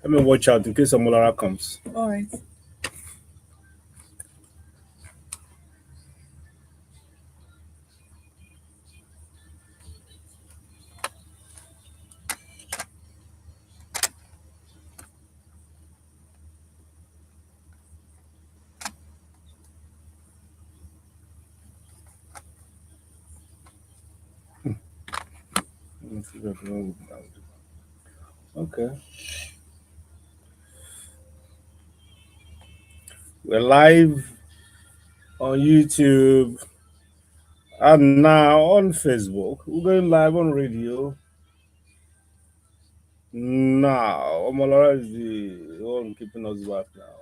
Let me watch out in case some Molara comes. All right. Okay. We're live on YouTube and now on Facebook. We're going live on radio. Now, Omolara is the one keeping us back now.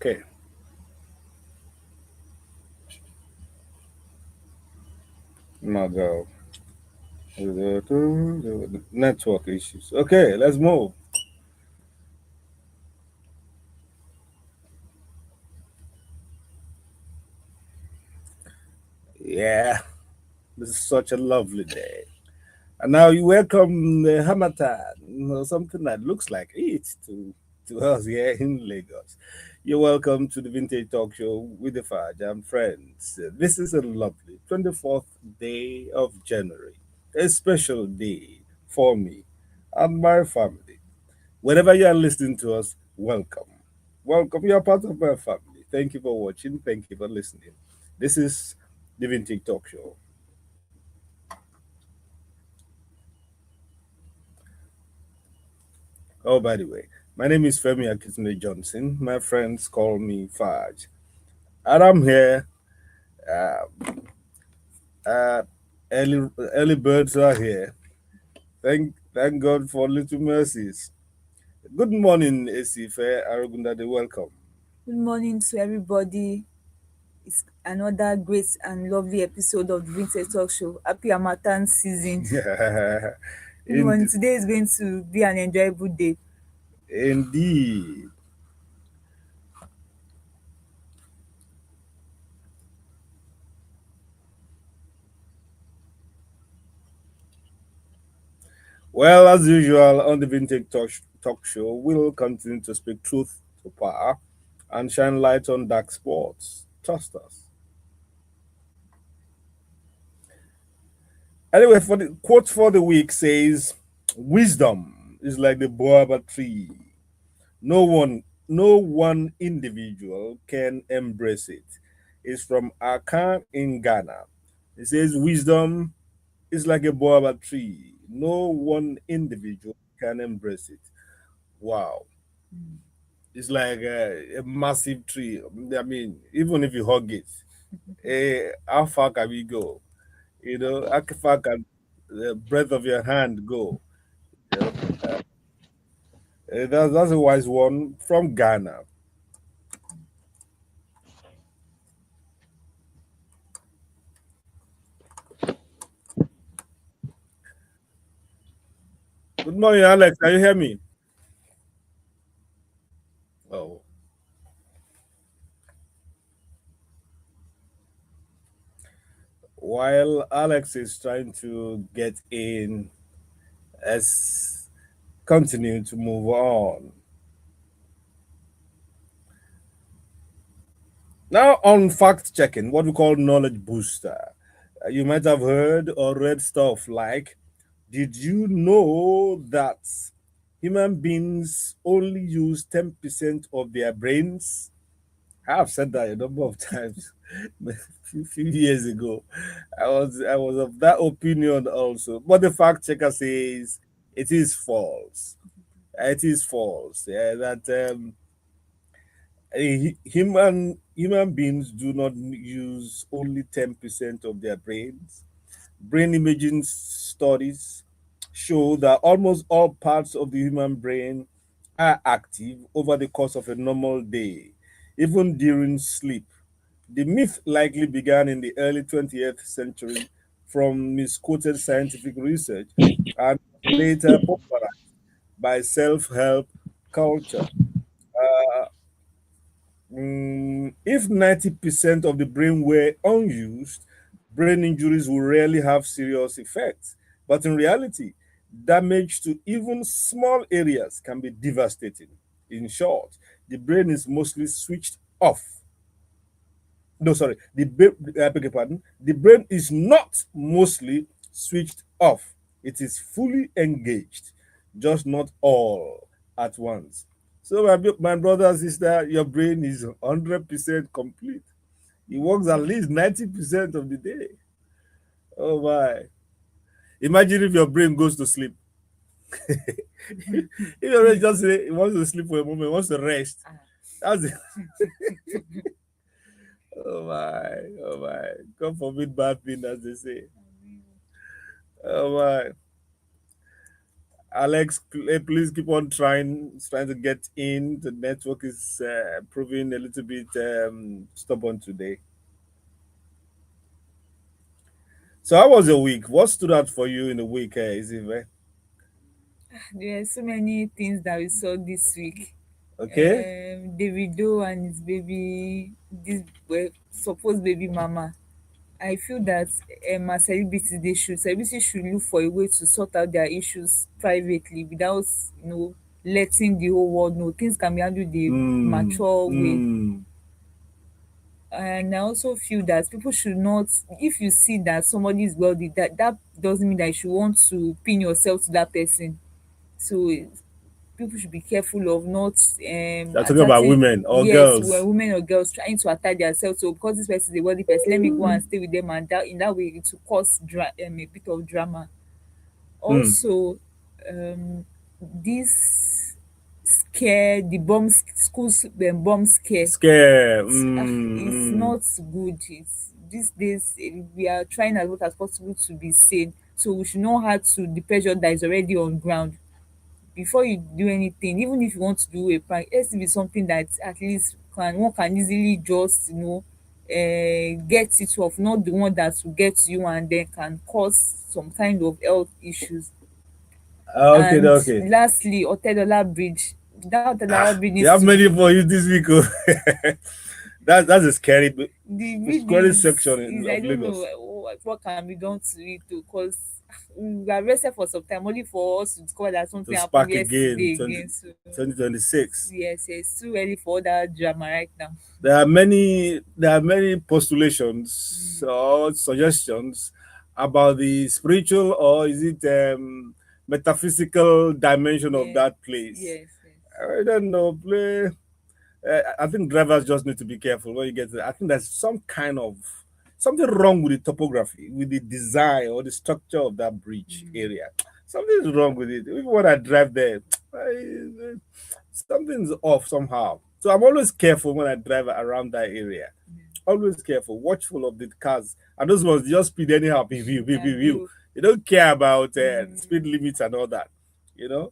Okay. Now go. Network issues. Okay, let's move. Yeah, this is such a lovely day. And now you welcome the Hamatan, something that looks like it to us here in Lagos. You're welcome to the Vintage Talk Show with the Faj and friends. This is a lovely 24th day of January, a special day for me and my family. Whenever you are listening to us, welcome. Welcome. You are part of my family. Thank you for watching. Thank you for listening. This is the Vintage Talk Show. Oh, by the way, my name is Femi Akintunde-Johnson. My friends call me Faj. And I'm here. Uh, uh, early birds are here. Thank God for little mercies. Good morning, Esife Arugundade. Welcome. Good morning to everybody. It's another great and lovely episode of the Vintage Talk Show. Happy Hamatan season. Good morning. In, Today is going to be an enjoyable day. indeed. Well, as usual, on the Talk Show, we'll continue to speak truth to power and shine light on dark spots. Trust us. Anyway, for the quote for the week says, "Wisdom is like the boaba tree. No one individual can embrace it." It's from Akan in Ghana. It says, "Wisdom is like a boaba tree. No one individual can embrace it." Wow, it's like a massive tree. I mean, even if you hug it, how far can we go? How far can the breadth of your hand go? Yep. That's a wise one from Ghana. Good morning, Alex. Can you hear me? Oh, while Alex is trying to get in, let's continue to move on. Now, on fact checking, what we call knowledge booster, you might have heard or read stuff like, did you know that human beings only use 10% of their brains? I've said that a number of times. A few years ago, I was of that opinion also. But the fact checker says it is false. It is false. Yeah, that human beings do not use only 10% of their brains. Brain imaging studies show that almost all parts of the human brain are active over the course of a normal day, even during sleep. The myth likely began in the early 20th century from misquoted scientific research and later popularized by self help culture. If 90% of the brain were unused, brain injuries will rarely have serious effects. But in reality, damage to even small areas can be devastating. In short, the brain is mostly switched off. No, sorry, I beg your pardon. The brain is not mostly switched off, it is fully engaged, just not all at once. So, my brother and sister, your brain is 100% complete. It works at least 90% of the day. Oh, my. Imagine if your brain goes to sleep. If your brain just say, it wants to sleep for a moment, wants to rest. That's it. Oh, my. Oh, my. God forbid bad thing, as they say. Oh, my. Alex, please keep on trying to get in. The network is proving a little bit stubborn today. So, how was your week? What stood out for you in the week, Isive? There are so many things that we saw this week. Okay. Davido and his baby, this supposed baby mama. I feel that as celebrities should look for a way to sort out their issues privately without letting the whole world know. Things can be handled the Mm, mature way. mm. And I also feel that people should not, if you see that somebody is wealthy, that doesn't mean that you should want to pin yourself to that person. So people should be careful of not You're talking about attaching, women or yes, girls. women or girls trying to attach themselves. So because this person is a wealthy person, let me go and stay with them, and that in that way it will cause a bit of drama. Mm. Also, this scare, the schools bomb scare, Scare. it's Mm. not good. It's these days, we are trying as much as possible to be sane, so we should know how to the pressure that is already on ground before you do anything. Even if you want to do a prank, it has to be something that at least one can easily just get it off, not the one that will get you and then can cause some kind of health issues. Okay, And okay. lastly, Otedola Bridge, that Otedola Bridge They needs have to many be, for you this week. Oh. That's a scary, the a bridge scary section is I of don't know Lagos what can be done to it because we were arrested for some time only for us to discover that to something happened spark again yesterday again. So 2026. yes, it's too early for that drama right now. There are many postulations Mm, or suggestions about the spiritual or is it metaphysical dimension of yes, that place. yes, yes. I don't know. I think drivers just need to be careful when you get there. I think there's some kind of something wrong with the topography, with the design or the structure of that bridge Mm, area. Something's wrong with it. Even when I drive there, something's off somehow. So I'm always careful when I drive around that area. Always careful, watchful of the cars. And those ones just speed anyhow, view, view, view, yeah. view. They don't care about Mm, speed limits and all that. you know.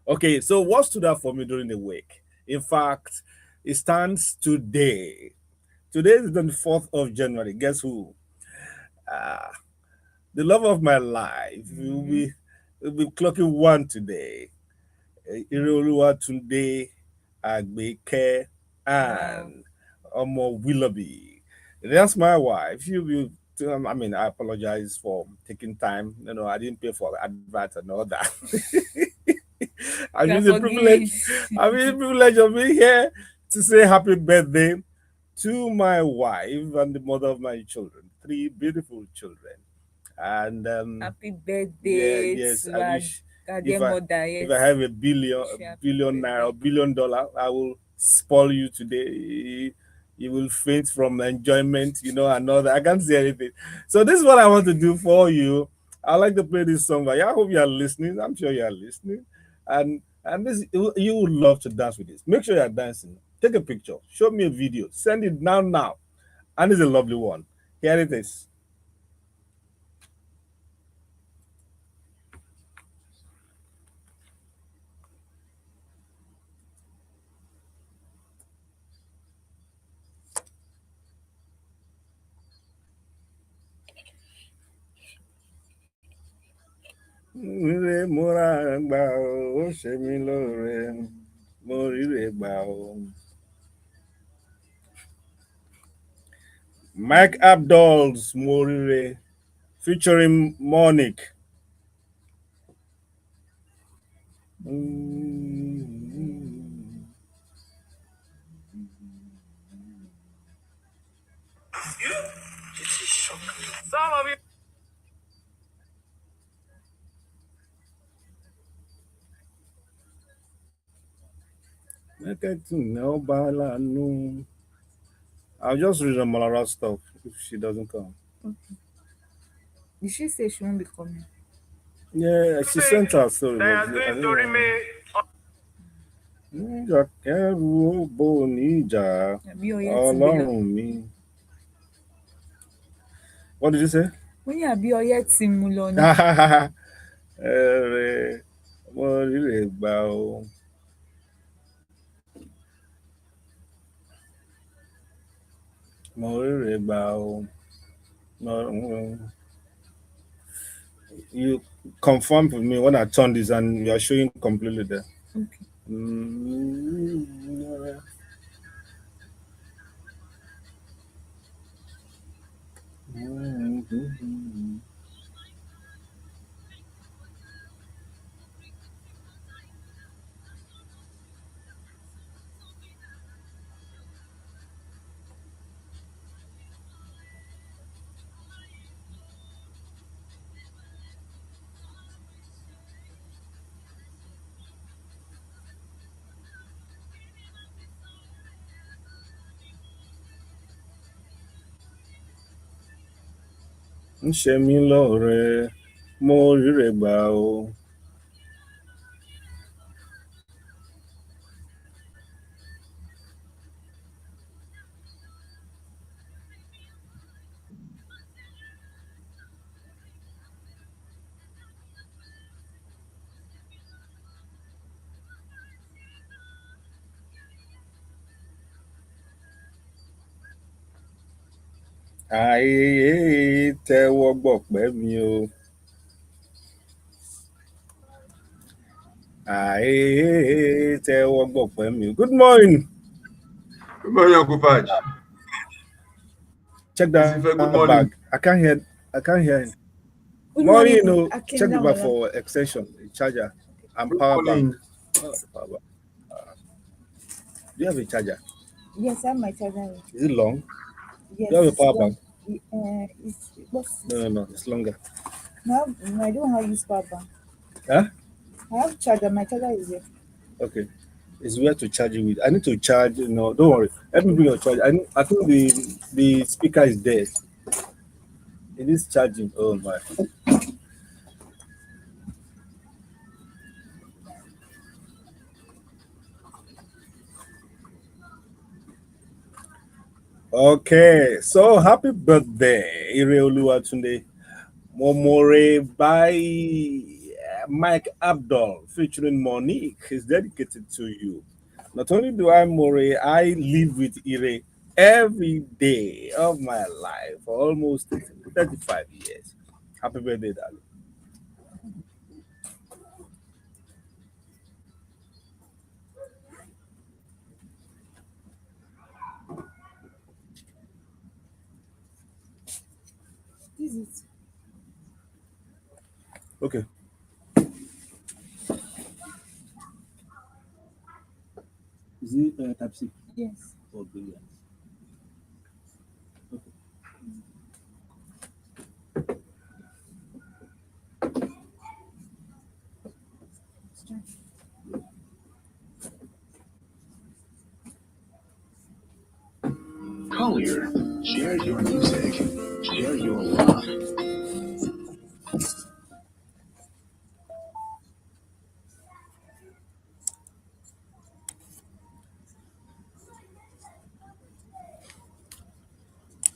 Okay, so what stood out for me during the week? In fact, it stands today. Today is the 4th of January. Guess who? Ah, the love of my life Mm-hmm. will be clocking one today. Tunde Agbeke Wow. and Omo Willoughby. That's my wife. I mean, I apologize for taking time. I didn't pay for advert and all that. I'm We are just a privilege. forgiving. I'm the privilege of being here to say happy birthday to my wife and the mother of my children, three beautiful children. And Happy yeah, birthday yes, to I our wish guardian if I mother. if I Yes. have a billion, Wish you happy billion naira, birthday. or $1 billion, I will spoil you today. You will faint from enjoyment, and all that. I can't say anything. So this is what I want to do for you. I like to play this song. I hope you are listening. I'm sure you are listening, and this you would love to dance with this. Make sure you are dancing. Take a picture. Show me a video. Send it now, and it's a lovely one. Here it is. Ire múra gbà ó ṣe mí lóore, mo ríre gbà ó. Mike Abdul's Morire featuring Monique. Some of you. I'll just read the Malara stuff if she doesn't come. Okay. Did she say she won't be coming? Yeah, she sent her story. But I don't know. Níjà kẹ́rù ó bò níjà Àbí ọyẹ́ ti gbé lọ. ọlọ́run mi. What did you say? Mo ní àbí ọyẹ́ ti mú lọ ni. Ẹ̀rẹ̀ mo ríre gbà ó. Mo ríre gbà ó. You confirmed with me when I turned this and you are showing completely there. Okay. ń ṣe mí lóore mo ríre gbà ó. Àìyé tẹ́wọ́ gbọ̀pẹ́ mi o. Àìyé tẹ́wọ́ gbọ̀pẹ́ mi o. Good morning. Good morning, Uncle Fudge. Check that Good bag. morning. I can't hear. I can't hear. Good Morning, morning, check the bag Akintunde-Johnson. for extension, charger, and Good power bank. morning. Power bank. Do you have a charger? Yes, I have my charger. Is it long? Yes. Do you have a power bank? No, it's longer. No, I don't have use power bank. Huh? I have charger. My charger is here. Okay. It's where to charge it with. I need to charge. Don't worry. Let me bring your charger. I think the speaker is dead. It is charging. Oh my. Okay, so happy birthday, Ire Oluwatunde. Momore by Mike Abdul featuring Monique is dedicated to you. Not only do I more, I live with Ire every day of my life for almost 35 years. Happy birthday, darling. This is Okay. Is it type C? yes. Oh, brilliant. Okay. Collier, share your music, share your love.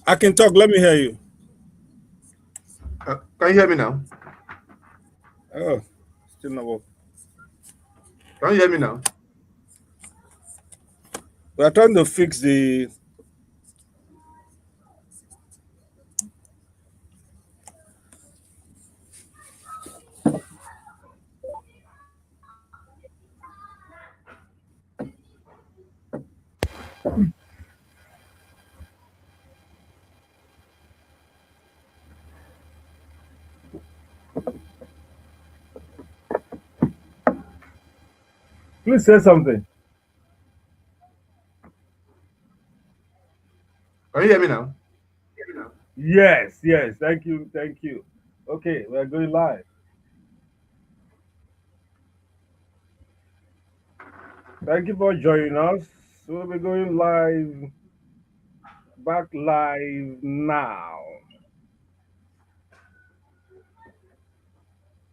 I can talk. Let me hear you. Can you hear me now? Oh, still not working. Can you hear me now? We are trying to fix the. Please say something. Can you hear me now? Yes, yes. Thank you, thank you. Okay, we are going live. Thank you for joining us. We'll be going live, back live now.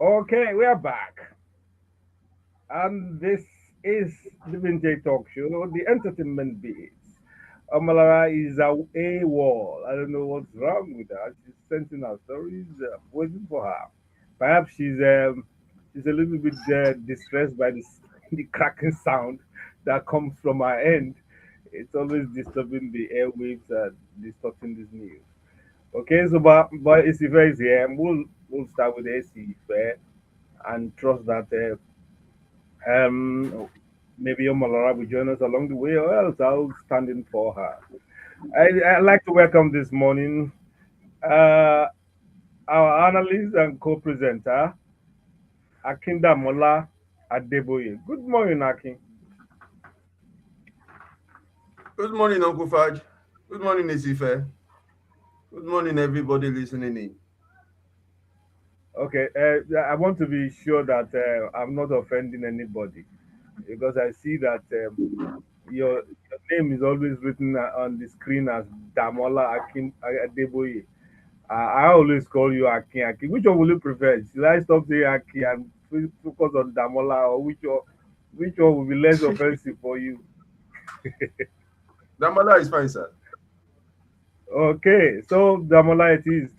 Okay, we are back. And this is the Vintage Talkshow, the entertainment beats. Amalara is a wall. I don't know what's wrong with her. She's sending her stories, waiting for her. Perhaps she's a little bit distressed by this the cracking sound that comes from her end. It's always disturbing the airwaves and distorting this news. Okay, so but Isife is here. We'll start with Isife and trust that maybe Omalara will join us along the way, or else I'll stand in for her. I'd like to welcome this morning uh, our analyst and co-presenter, Akindamola Adeboye. Good morning, Akin. Good morning, Uncle Fudge. Good morning, Isife. Good morning, everybody listening in. Okay, I want to be sure that I'm not offending anybody because I see that your name is always written on the screen as Damola Akin Adeboye. I always call you Akin Akin. Which one will you prefer? Should I stop saying Akin and focus on Damola, or which one will be less offensive for you? Damala is fine, sir. Okay, so Damola it is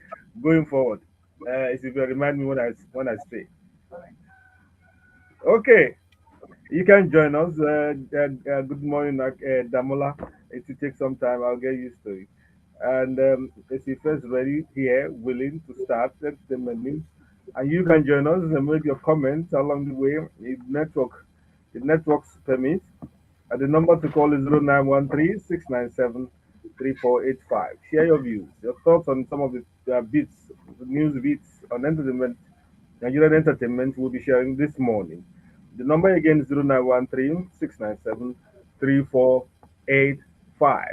going forward. If you remind me when I say. Okay, you can join us. Good morning, Damola. It will take some time. I'll get used to it. And if you're first ready here, willing to start, that's the menu. And you can join us and make your comments along the way. If networks permit. And the number to call is 0913-697-3485. Share your views, your thoughts on some of the news beats on entertainment, Nigerian entertainment we'll be sharing this morning. The number again is 0913-697-3485.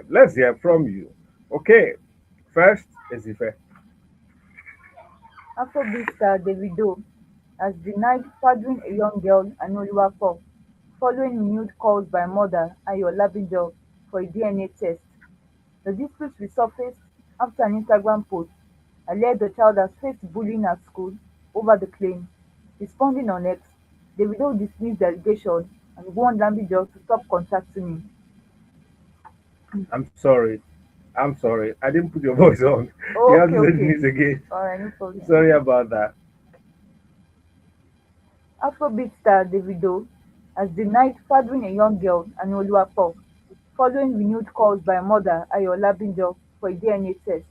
Let's hear from you. Okay, first is Ife. Afrobeat star Davido has denied fathering a young girl and Oluwapo following renewed calls by mother Ayo Labinjo for a DNA test. The dispute resurfaced after an Instagram post alleged the child has faced bullying at school over the claim. Responding on X, Davido dismissed the allegation and warned Lambijo to stop contacting him. I'm sorry. I'm sorry. I didn't put your voice on. You Oh, have okay, to say okay. this again. Alright, no problem. Sorry about that. Afrobeat star Davido has denied fathering a young girl and Oluwapo following renewed calls by mother Ayo Labinjo for a DNA test.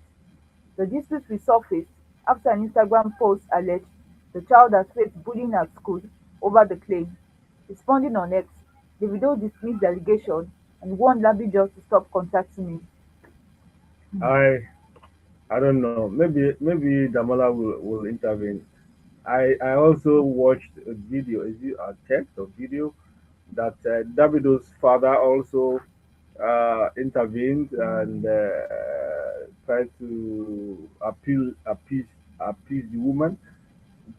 The dispute resurfaced after an Instagram post alleged the child had faced bullying at school over the claim. Responding on X, Davido dismissed the allegation and warned Labinjo to stop contacting him. I I don't know. Maybe Damola will intervene. I also watched a video. Is it a text or video that Davido's father also intervened and tried to appease the woman.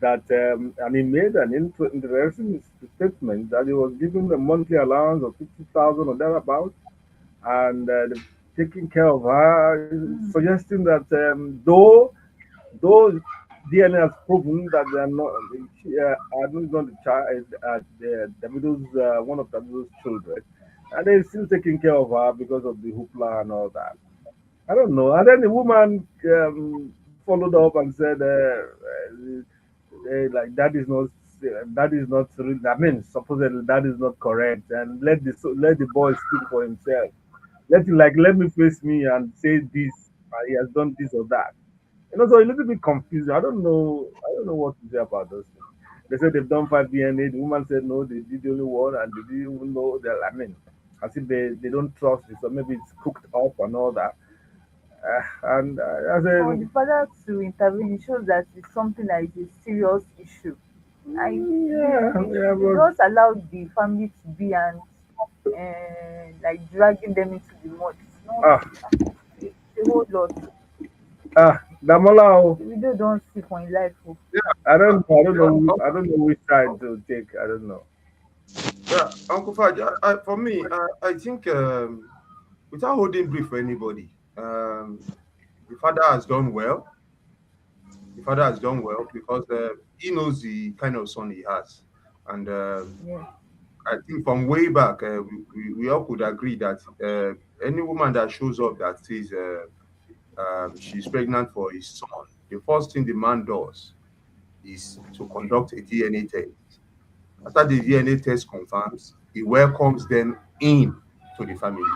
That and he made an interesting statement that he was given a monthly allowance of 50,000 or thereabouts, and taking care of her, suggesting that though DNA has proven that they are not, Adu is not the child, Davido's one of Davido's children, and they're still taking care of her because of the hoopla and all that. I don't know. And then the woman followed up and said, like that is not. I mean, supposedly that is not correct, and let the boy speak for himself. Let me face me and say this. He has done this or that. So a little bit confused. I don't know. I don't know what to say about those things. They said they've done five DNA. The woman said no, they did only one, and they didn't even know that. I mean, as if they don't trust it, so maybe it's cooked up and all that. And I For the said, father to intervene, it shows that it's something that is a serious issue. I yeah, yeah, they but just allow the family to be and like dragging them into the mud. It's not ah, it's a whole lot. Damola, oh, The widow don't see for in life. Oh. I don't Yeah, know, I don't know which side to take. I don't know. yeah, Uncle Faj. For me, I think without holding brief for anybody, the father has done well. The father has done well because he knows the kind of son he has, and Yeah. I think from way back, we all could agree that any woman that shows up that says she's pregnant for his son, the first thing the man does is to conduct a DNA test. After the DNA test confirms, he welcomes them in to the family.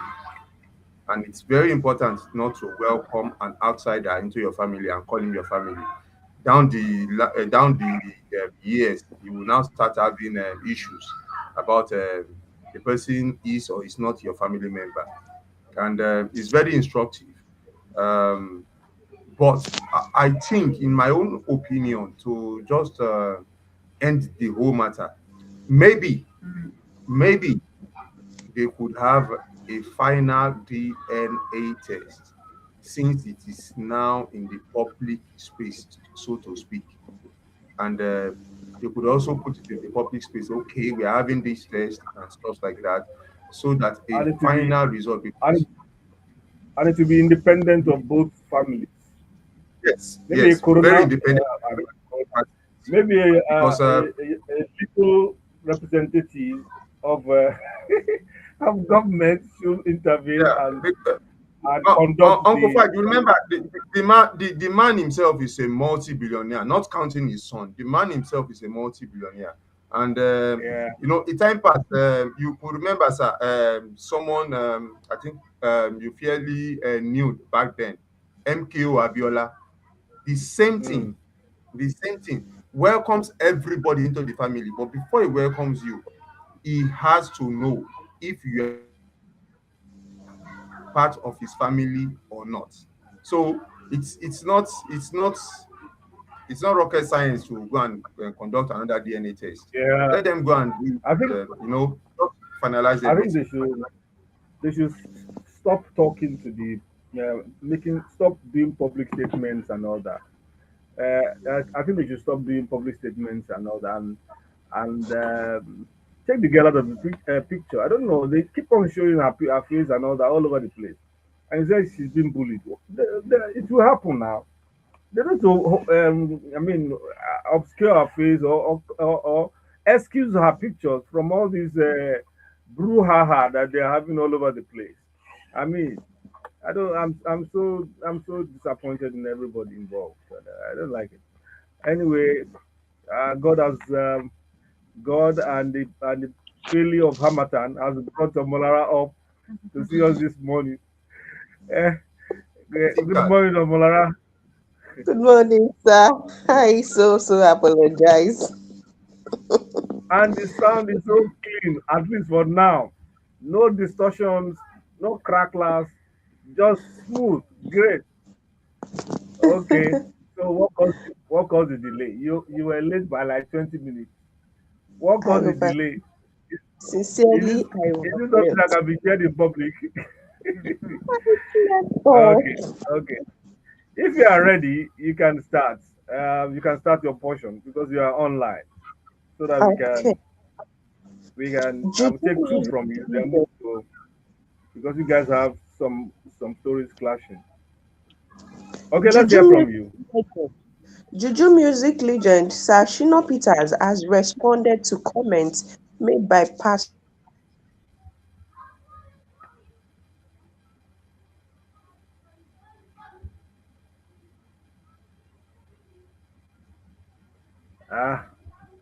And it's very important not to welcome an outsider into your family and call him your family. Down the years, you will now start having issues about the person is or is not your family member, and it's very instructive. Um, but I think, in my own opinion, to just end the whole matter, maybe maybe they could have a final DNA test, since it is now in the public space, so to speak. And they could also put it in the public space. Okay, we are having this test and stuff like that, so that a And it will be final result. and Because it, and it will be independent of both families. yes, Maybe a yes, corona, very independent. maybe Because a little representative of of government should intervene yeah, and conduct Uncle the. Fad, you remember the man himself is a multi-billionaire, not counting his son. The man himself is a multi-billionaire. And, Yeah, in time past, you could remember, sir, someone, I think you fairly knew back then, MKO Abiola, the same thing, mm, the same thing, welcomes everybody into the family. But before he welcomes you, he has to know if you are part of his family or not. So it's not rocket science to go and conduct another DNA test. yeah. Let them go and do I think it, just finalize I think everything. they should stop talking to the making stop doing public statements and all that. I think they should stop doing public statements and all that, and take the girl out of the picture. I don't know. They keep on showing her face and all that all over the place, and say she's been bullied. It will happen now. They need to, I mean, obscure her face or excuse her pictures from all these brouhaha that they're having all over the place. I mean, I don't. I'm so disappointed in everybody involved. I don't like it. Anyway, God has God and the failure of Hamatan has brought Omolara up to see us this morning. Eh, Think good that. morning, Omolara. Good morning, sir. I so apologize. And the sound is so clean, at least for now. No distortions, no cracklers, just smooth. Great. Okay. So what caused the delay? You were late by like 20 minutes. What I caused the over delay? Is this Sincerely, I is this something that overslept. can be shared in public? Oh, Okay, okay. If you are ready, you can start. You can start your portion because you are online, so that okay. we can I Juju will take two music from you, then move legend. to because you guys have some stories clashing. Okay, let's Juju hear from music you. legend. Juju music legend Sir Shino Peters has responded to comments made by pastors about Juju music Ah,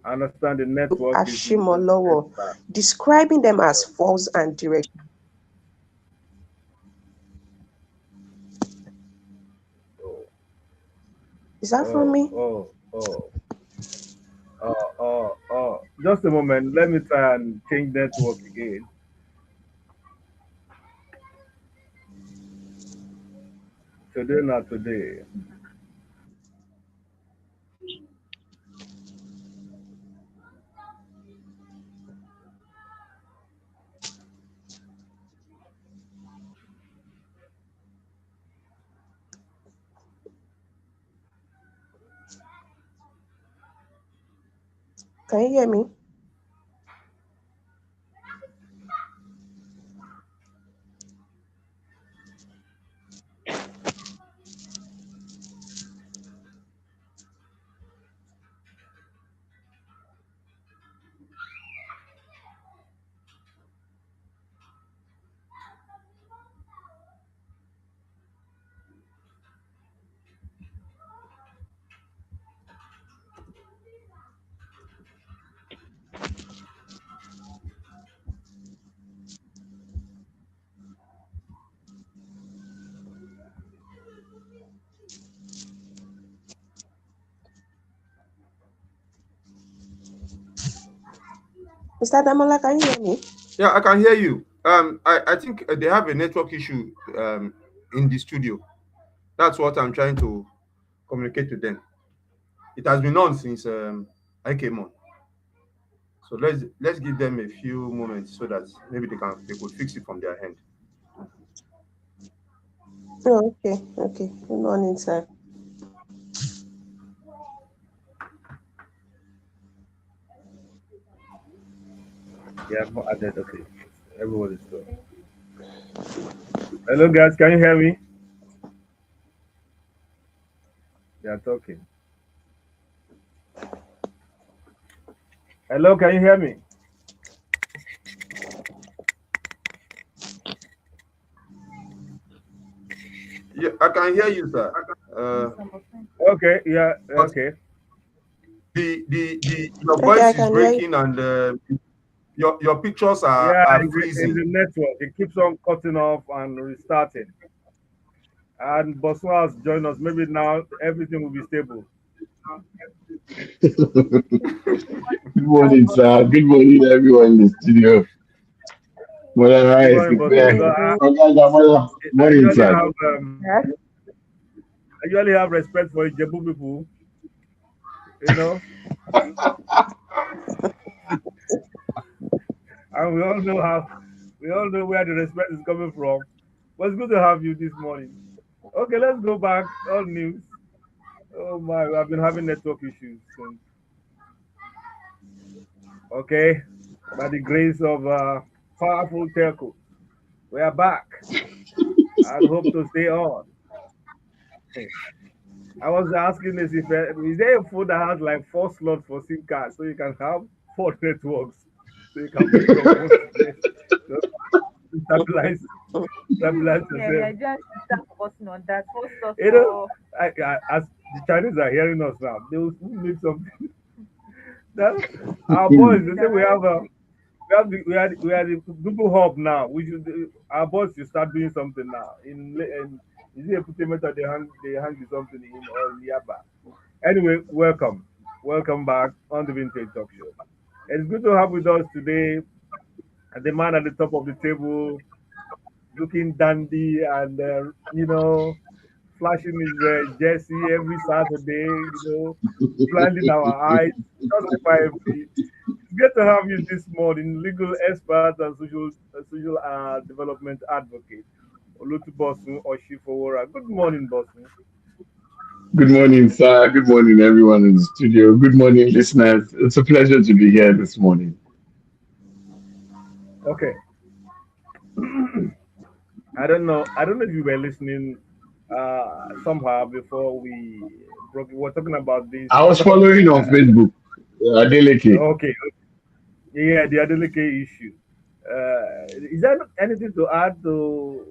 I understand the network is Ashimolowo, bad. describing them as false and direction. Oh, Is that for oh, me? oh, oh, oh. Just a moment. Let me try and change network again. Today, not today. Can you hear me? Mr. Damola, can you hear me? Yeah, I can hear you. I think they have a network issue in the studio. That's what I'm trying to communicate to them. It has been on since I came on. So let's give them a few moments so that maybe they could fix it from their end. Oh, okay, okay. Good morning, sir. Yeah, I've not added. Okay, everyone is good. Hello, guys. Can you hear me? They are talking. Hello, can you hear me? Yeah, I can hear you, sir. Uh, Okay, yeah, but okay. the your Okay, I voice is can hear you. breaking and your pictures Yeah, are it's freezing. the network. It keeps on cutting off and restarting. And Bosun has joined us. Maybe now everything will be stable. Good morning, sir. Good morning, everyone in the studio. Mother Good Rice, morning, good Bosun. Good morning. Because morning. I Morning, usually sir. have Sir. I usually have respect for Ijebu people, you know, and we all know where the respect is coming from. But it's good to have you this morning. Okay, let's go back on news. Oh my, I've been having network issues since. Okay, by the grace of powerful telco, we are back and hope to stay on. I was asking this if is there a phone that has like four slots for SIM cards so you can have four networks so you can move from phone to place to stabilize Yeah, we yourself. are just start focusing on that. First of You know, all, as the Chinese are hearing us now, they will soon make something. That, our boys, they say we That have a we are the Google hub now. We should our boss should start doing something now. In is it a Epute method they hang the something in or in Yaba. Anyway, welcome back on the Vintage Talk Show. It's good to have with us today the man at the top of the table, looking dandy and flashing his jersey every Saturday. Blinding our eyes. Just like my MP. It's great to have you this morning, legal expert and social development advocate, Olutu Bosun Osifowora. Good morning, Bosun. Good morning, sir. Good morning, everyone in the studio. Good morning, listeners. It's a pleasure to be here this morning. Okay, I don't know if you were listening somehow before we broke. We were talking about this. I was following on Facebook, Adeleke. Okay, yeah, the Adeleke issue. Is there anything to add to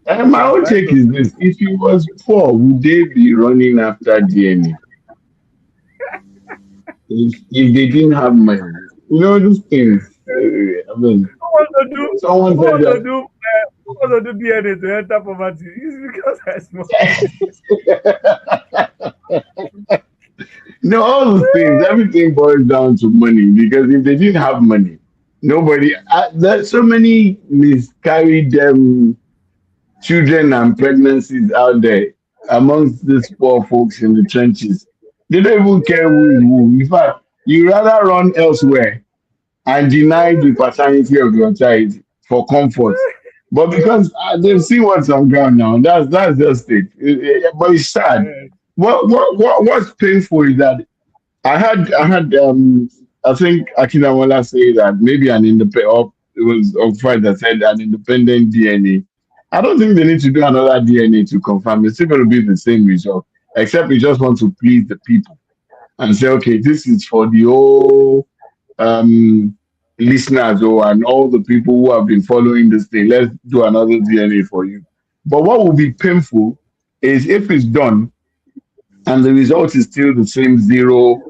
And what you my are own trying take to is say? this: if he was poor, would they be running after DNA? If they didn't have money, these things. I mean, Who want to do? someone Who said want to that. do? Who want to do DNA to enter poverty? It's because there's money. No, all those things, everything boils down to money because if they didn't have money, nobody. There's so many miscarried children and pregnancies out there amongst these poor folks in the trenches. They don't even care who is who. In fact, you rather run elsewhere and deny the paternity of your child for comfort. But because they've seen what's on ground now, that's just it. But it's sad. Yeah, What's painful is that I think Akinamola said that maybe an independent, or it was on Friday that said an independent DNA. I don't think they need to do another DNA to confirm. It's still going to be the same result, except we just want to please the people and say, okay, this is for the whole um, listeners and all the people who have been following this thing. Let's do another DNA for you. But what will be painful is if it's done and the result is still the same zero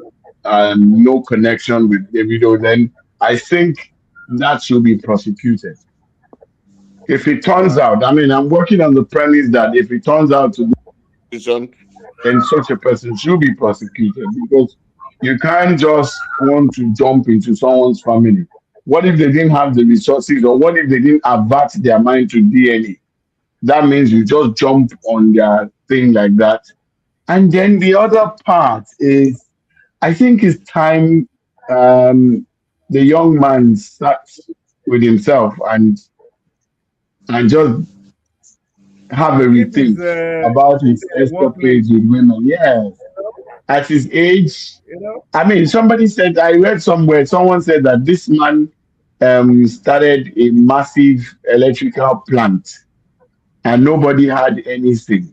and no connection with Davido, then I think that should be prosecuted. If it all turns right. out, I mean, I'm working on the premise that if it turns out to be decision, then such a person should be prosecuted because you can't just want to jump into someone's family. What if they didn't have the resources, or what if they didn't avert their mind to DNA? That means you just jump on their thing like that. And then the other part is, I think it's time um, the young man starts with himself and just have a Keep his rethink about his work lane. escapades with women. Yes, at his age. You know. I mean, somebody said, I read somewhere, someone said that this man started a massive electrical plant and nobody had anything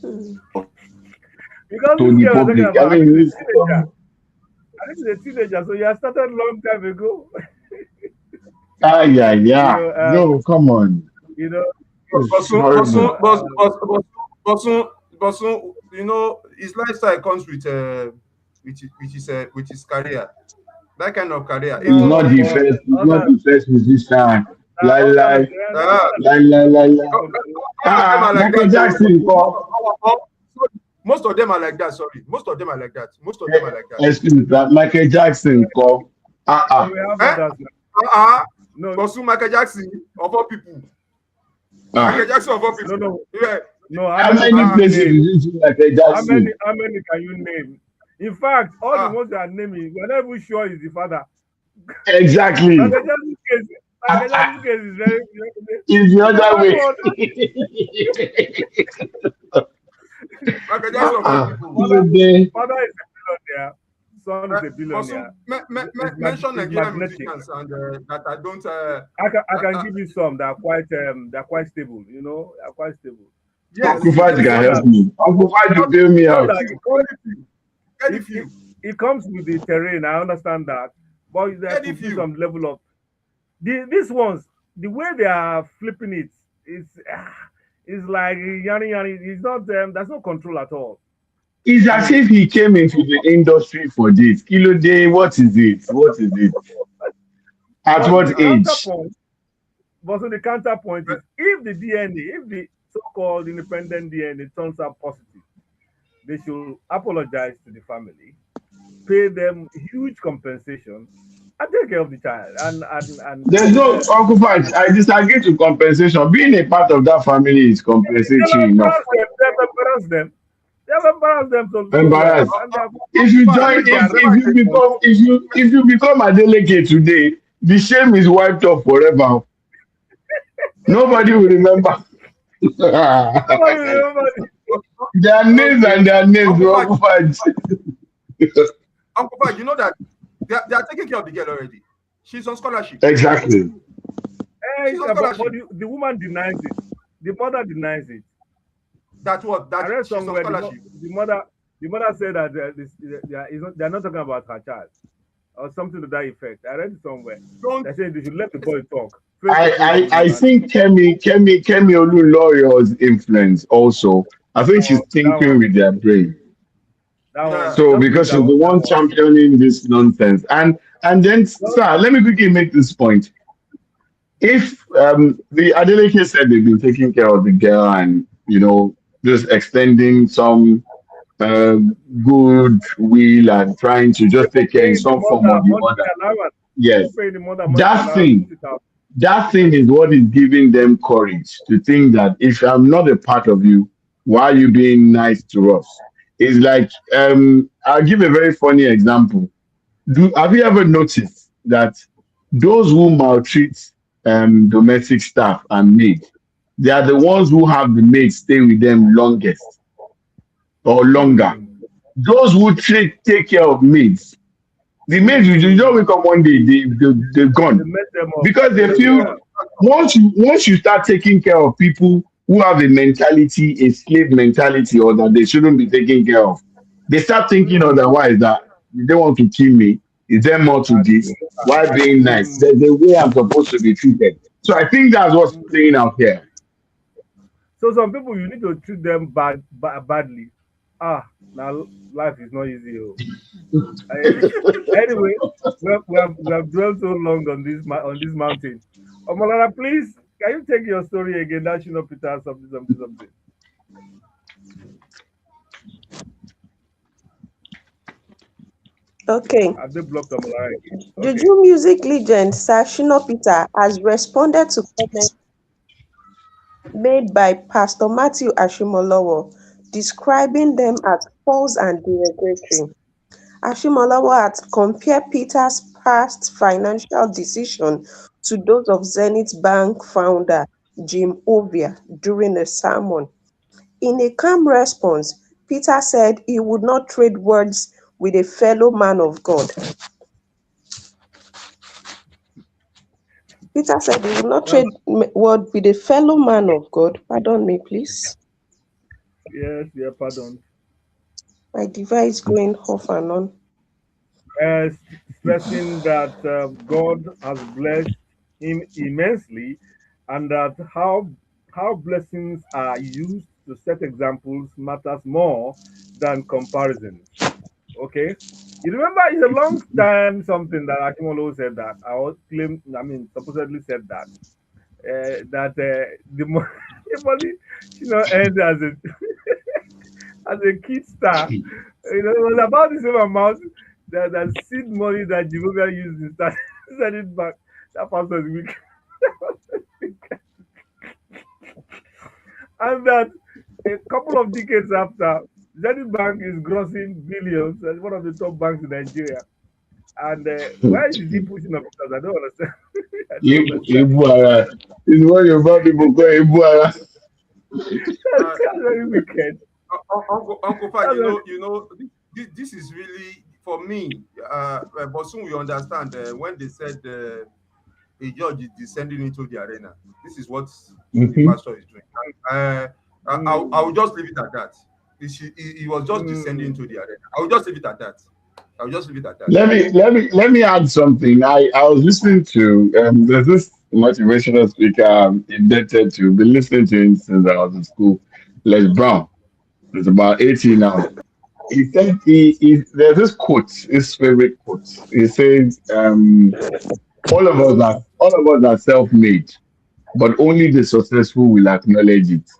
Hmm. Because to this the girl we're talking public. I about, I think mean, he's a it's, teenager. I think he's a teenager, so he has started long time ago. yeah, you yeah. know, No, come on. you know, It's Bosun, you know, horrible. Bosun, Bosun, Bosun, Bosun, Bosun, his lifestyle comes with his career. That kind of career. He's Even no, not the if but first, he's not others, the first musician. Like, others, like, uh, like. all of them are like Michael that. Oh, Jackson, most of them are like that. Sorry, most of them are like that. Most of them are like that. excuse me, Michael Jackson, no, uh-uh. we have Eh? others. No, Bosun Michael Jackson of all people. Michael Uh, Jackson of all no, people. no, Yeah. no. How how many many can you places did name? you see Michael Jackson? How many can you name? In fact, all the Ah, ones that are naming, we're not even sure is the father. Exactly. Michael Jackson's case, Uh, Michael uh, Jackson's case is very. it's the The other first way. one, Michael you Jackson know, of all people. father is a billionaire, son is a Bosun, billionaire. mention It's Nigerian magnetic. musicians and that I don't. I can give you some that are quite stable. You know, they are quite stable. Yes, Uncle The Faj the can one help that me. Uncle Faj will bail me the one out. that very it few, comes very it, few, it comes with the terrain. I understand that, but there very could be few. some level of these ones. The way they are flipping it is it's like yanni yanni. It's not There's no control at all. It's as Mm. if he came into the industry for this. Kilo day, what is it? What is it? At But the what age? counterpoint, the counterpoint is if the DNA, if the so-called independent DNA turns out positive, they should apologize to the family, pay them huge compensation, and take care of the child. And There's no Uncle Fudge, I disagree to compensation. Being a part of that family is they'll compensatory enough. embarrass them. They'll embarrass them. They'll embarrass them so well, Embarrassed. and they're If you Uncle join, Fudge, their before I if you take you, become, if you become a delegate today, the shame is wiped off forever. Nobody will remember. nobody remember. Their names Okay, and their names Uncle will Fudge, Uncle Fudge. Uncle Fudge, you know that they are taking care of the girl already. She's on scholarship. Exactly. She's on but scholarship. the woman denies it. The mother denies it. That what? I That read she's on somewhere scholarship. the mother said that they're not talking about her child or something to that effect. I read it somewhere. Don't. They said they should let the boy talk face to face I, with I, him, I and think Kemi Olunloyo's influence also. I think she's that thinking one, with their brain. Yeah. So just leave because she's the that one one. championing this nonsense, and then, sir, let me quickly make this point. If the Adeleke said they've been taking care of the girl and just extending some uh, good will and trying to just Even take care in paying the some form or mother the monthly other, allowance, even yes, paying the mother monthly that allowance, thing 50,000. that thing is what is giving them courage to think that if I'm not a part of you, why are you being nice to us? It's like I'll give a very funny example. Have you ever noticed that those who maltreat domestic staff and maids, they are the ones who have the maids stay with them longest or longer. Mm, Those who take care of maids, the maids you mm. don't wake up one day, they're They gone mess them up. because they feel Yeah. once you start taking care of people who have a mentality, a slave mentality, or that they shouldn't be taken care of, they start thinking Mm. otherwise that they want to kill me. Is there more to this? Why being nice? Mm. There's a way I'm supposed to be treated. So I think that's what's Mm. playing out here. So some people you need to treat them badly. Now life is not easy. Oh. Anyway, we have dwelt so long on on this mountain. Omolara, please, can you take your story again? That should not Peter something something something. Okay. Have they blocked Omolara again? Okay. Juju music legend Sir Shino Peter has responded to comments made by Pastor Matthew Ashimolowo, describing them as false and derogatory. Ashimolowo had compared Peter's past financial decisions to those of Zenith Bank founder Jim Ovia during a sermon. In a calm response, Peter said he would not trade words with a fellow man of God. Peter said he would not Now, trade word with a fellow man of God. Pardon me, please. yes, yeah, pardon. My device going off and on. uh, Stressing that God has blessed him immensely, and that how blessings are used to set examples matters more than comparisons. Okay, you remember it's a long time something that Akimolo said that I was claimed. I mean, supposedly said that the money earned as a kid star. It was about the same amount that seed money that Jehovah used to start send it back. That pastor is weak. And that a couple of decades after, Zenith Bank is grossing billions as one of the top banks in Nigeria. And why is he pushing up? Because I don't understand. I don't understand. Ibuara is what your people call Ibuara. Uh, That's very wicked. Uncle Fad, That's very, this is really for me. Bosun, we understand when they said a judge is descending into the arena. This is what the Mhm. pastor is doing. I will mm, just leave it at that. He was just descending mm, into the arena. I will just leave it at that. I will just leave it at that. Let me add something. I was listening to there's this motivational speaker I'm indebted to. Been listening to him since I was in school. Les Brown. It's about 80 now. He said there's this quote, his favorite quote. He says, all of us are self-made, but only the successful will acknowledge it.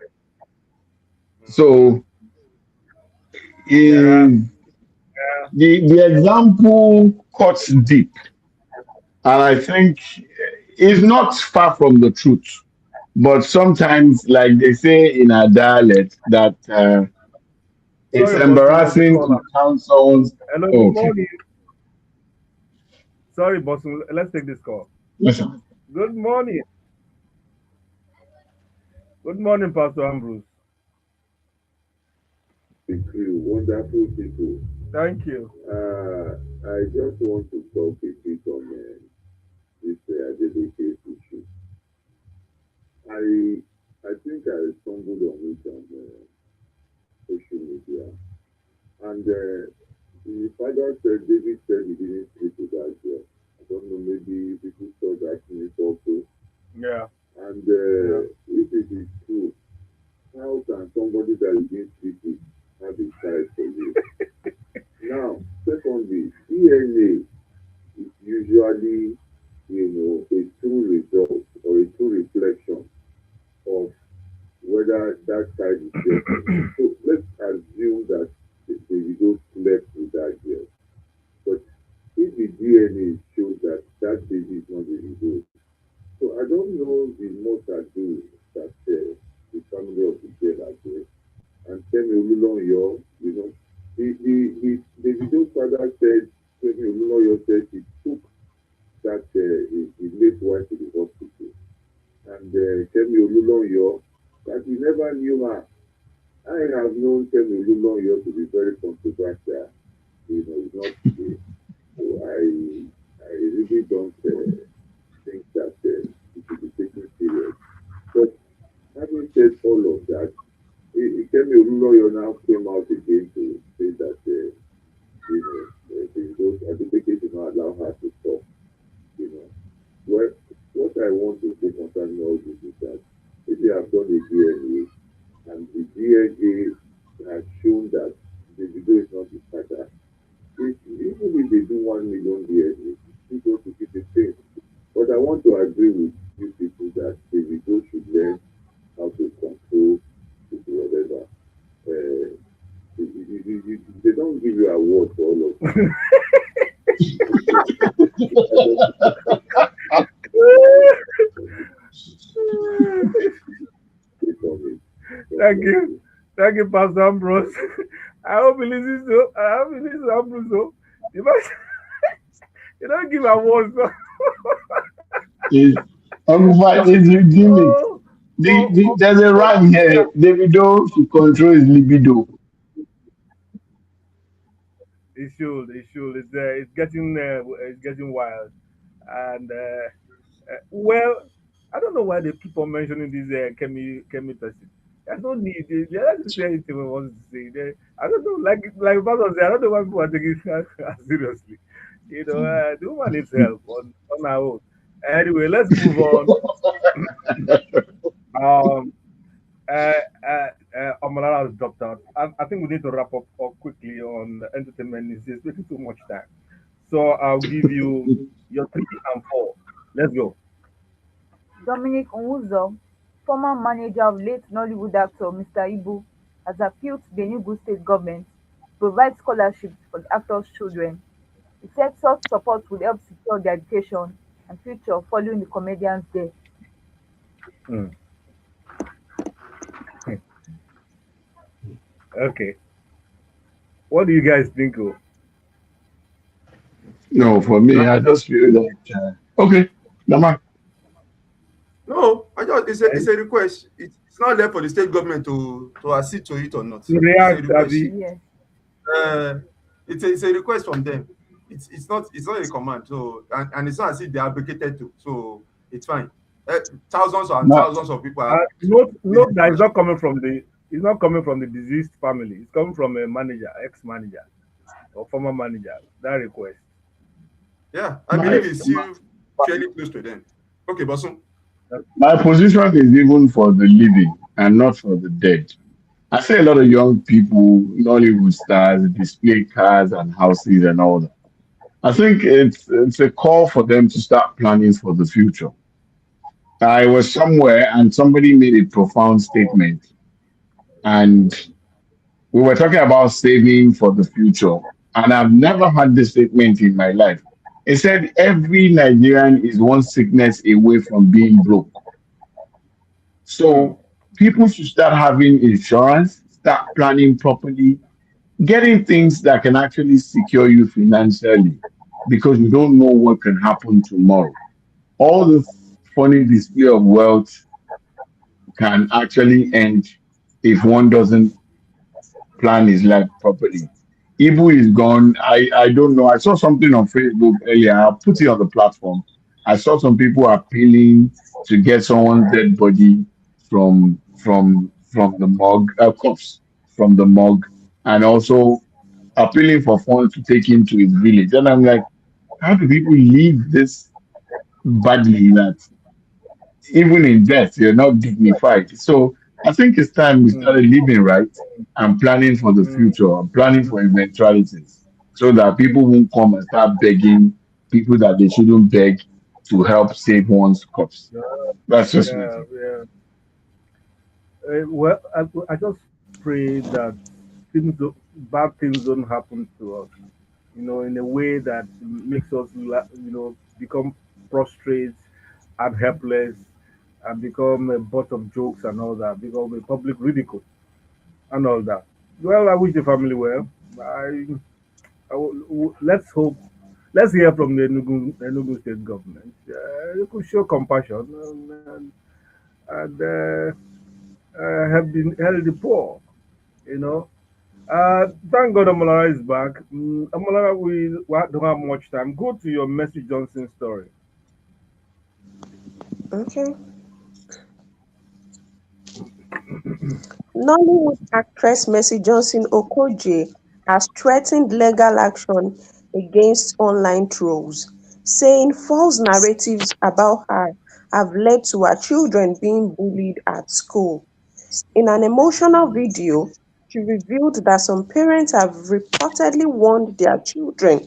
Mm, So Yeah. is the example cuts deep, and I think is not far from the truth. But sometimes, like they say in our dialect, that it's Sorry, Bosun, there's a embarrassing caller. to count someone's. Hello, Oh, good okay. morning. Sorry, Bosun. Let's take this call. Listen. Good morning. Good morning, Pastor Ambrose. The crew, wonderful people. Thank you. I just want to talk a bit on this Adeleke issue. I I think I stumbled on it on social media, and the father said David said he didn't sleep with that girl. I don't know, maybe people saw that in it also. Yeah. And Yeah. if it is true, how can somebody that you didn't sleep with have a child for you? Now, secondly, DNA is usually, a true result or a true reflection of whether that child is there or not. So let's assume that the widow slept with that girl. But if the DNA shows that that baby is not the widow, so I don't know the most ado that the family of the girl are doing. And Femi Olulonyo, the widow's father said, Femi Olulonyo said he took that his late wife to the hospital. And Femi Olulonyo, that he never knew her. I have known Femi Olulonyo to be very controversial. It's not today. So I really don't think that it should be taken serious. But having said all of that, Kemi Olunloyo now came out again to say that those advocates do not allow her to talk. You know, well, what I want to say concerning all this is that if they have done a DNA and the DNA has shown that the video is not his father, even if they do 1 million DNA, it's still going to be the same. But I want to agree with you people that the video should learn how to control whatever. Uh, they don't give you award for all of this. Thank you. Thank you, Pastor Ambrose. I hope he listens to I hope he listens to Ambrose. So you must you don't give awards. So. Is is redeeming. Oh, oh, oh, There's a oh, rhyme yeah. here. Davido should control his libido. It should. It should. It's getting wild, and well, I don't know why they keep on mentioning this Kemi person. There's no need. They don't say anything we want to say. I don't know. Like Pastor said, I don't know why people are taking it as seriously. The woman needs help on her own. Anyway, let's move on. Um, Omalala has dropped out. I think we need to wrap up quickly on the entertainment news. It's taking too much time. So I'll give you your 3 and 4. Let's go. Dominic Onwuzo, former manager of late Nollywood actor Mr. Ibu, has appealed to the Enugu state government to provide scholarships for the actor's children. He said such support would help secure their education and future following the comedian's death. Hmm. Okay. What do you guys think? Of? No, for me, I just feel that okay, Nama. No, I just it's And a request. It's not left for the state government to accede to it or not. to It's a react, request. Abby. Yes. Uh, it's a request from them. It's not a command. So and it's not as if they advocated to. So it's fine. Thousands and No, thousands of people are Note using that it's not scholarship. coming from the it's not coming from the deceased family. It's coming from a manager, ex-manager, or former manager. That request. Yeah, I my, believe it's still fairly close to them. Okay, Bosun. my position is even for the living and not for the dead. I see a lot of young people, Nollywood stars, display cars and houses and all that. I think it's a call for them to start planning for the future. I was somewhere and somebody made a profound statement, and we were talking about saving for the future. And I've never had this statement in my life. It said every Nigerian is one sickness away from being broke. Hmm. So people should start having insurance, start planning properly, getting things that can actually secure you financially because you don't know what can happen tomorrow. All the funny display of wealth can actually end if one doesn't plan his life properly. Ibu is gone. I don't know. I saw something on Facebook earlier. I'll put it on the platform. I saw some people appealing to get someone's dead body from the morgue, corpse from the morgue, and also appealing for funds to take him to his village. And I'm like, how do people live this badly that even in death, you're not dignified. So I think it's time we Hmm. started living right and planning for the Hmm. future and planning for eventualities so that people won't come and start begging people that they shouldn't beg to help save one's crops. That's just my Yeah, thing. yeah. Well, I just pray that bad things don't happen to us, in a way that makes us, become prostrate and helpless and become a butt of jokes and all that, become a public ridicule and all that. Well, I wish the family well. Let's hope, let's hear from the Enugu state government. They could show compassion and help the poor, you know. Thank God Amolara is back. Amolara, we don't have much time. Go to your Mercy Johnson story. Okay. Nollywood actress Mercy Johnson Okoje has threatened legal action against online trolls, saying false narratives about her have led to her children being bullied at school. In an emotional video, she revealed that some parents have reportedly warned their children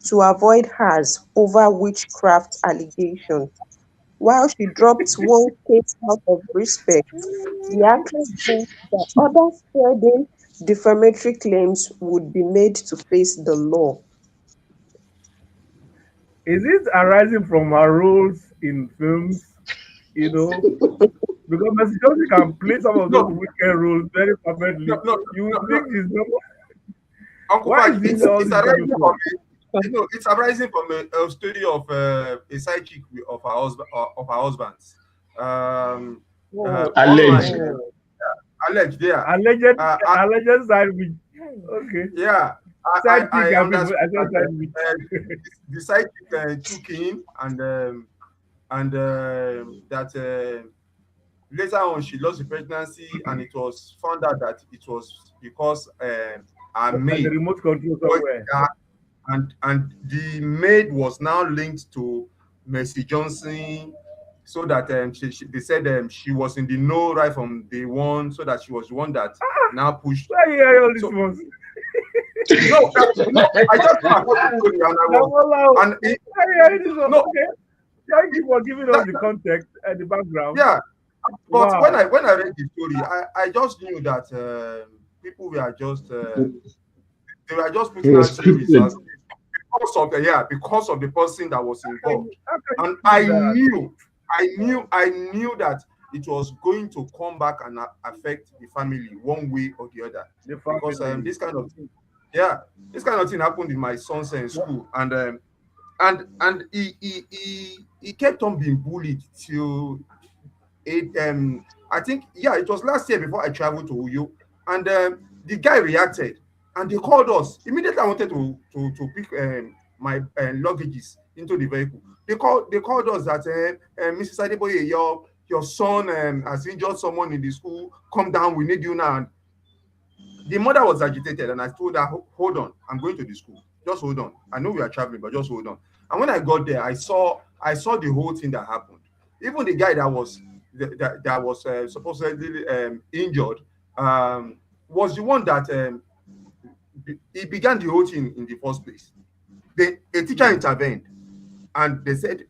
to avoid hers over witchcraft allegations. While she dropped one case out of respect, the actress warned that others spreading defamatory claims would be made to face the law. Is it arising from her roles in films? You know, because Mercy Johnson can play some of those No, wicked roles very no, perfectly. no, You no, would no. think she's not. Uncle Where Fudge, is this all it's this coming arising from from? it's arising from a story of a side chick of her husband of her husband's um Oh, online Alleged. oh, alleged there. alleged, I, alleged side witch. Okay, yeah, side chick. I I mean, understood I said that side witch. the side chick took in and that later on she lost the pregnancy and it was found out that it was because her There's a maid remote control was somewhere. and the maid was now linked to Mercy Johnson, so that they said she was in the know right from day one, so that she was the one that now pushed. Where you hear all this So ones? no, no, I just came across the story and I was Now, and it, where you hearing this one? no, Okay, thank you for giving us that, the context and the background. yeah. But Wow. when I read the story, I just knew that people were just they were just It putting was out theories scripted. as because of the person that was involved. How can And you do that? I knew that it was going to come back and affect the family one way or the other, The because family. yeah this kind of thing happened in my son's school, and he kept on being bullied till it I think, yeah, it was last year before I traveled to Uyo, and the guy reacted and they called us immediately. I wanted to pick my luggages into the vehicle. They called us that Mrs. Adeboye, your son has injured someone in the school. Come down, we need you now. And the mother was agitated, and I told her, Hold on, I'm going to the school. Just hold on. I know we are traveling, but just hold on." And when I got there, I saw the whole thing that happened. Even the guy that was supposedly injured, um, was the one that he began the whole thing in the first place. A teacher intervened and they said,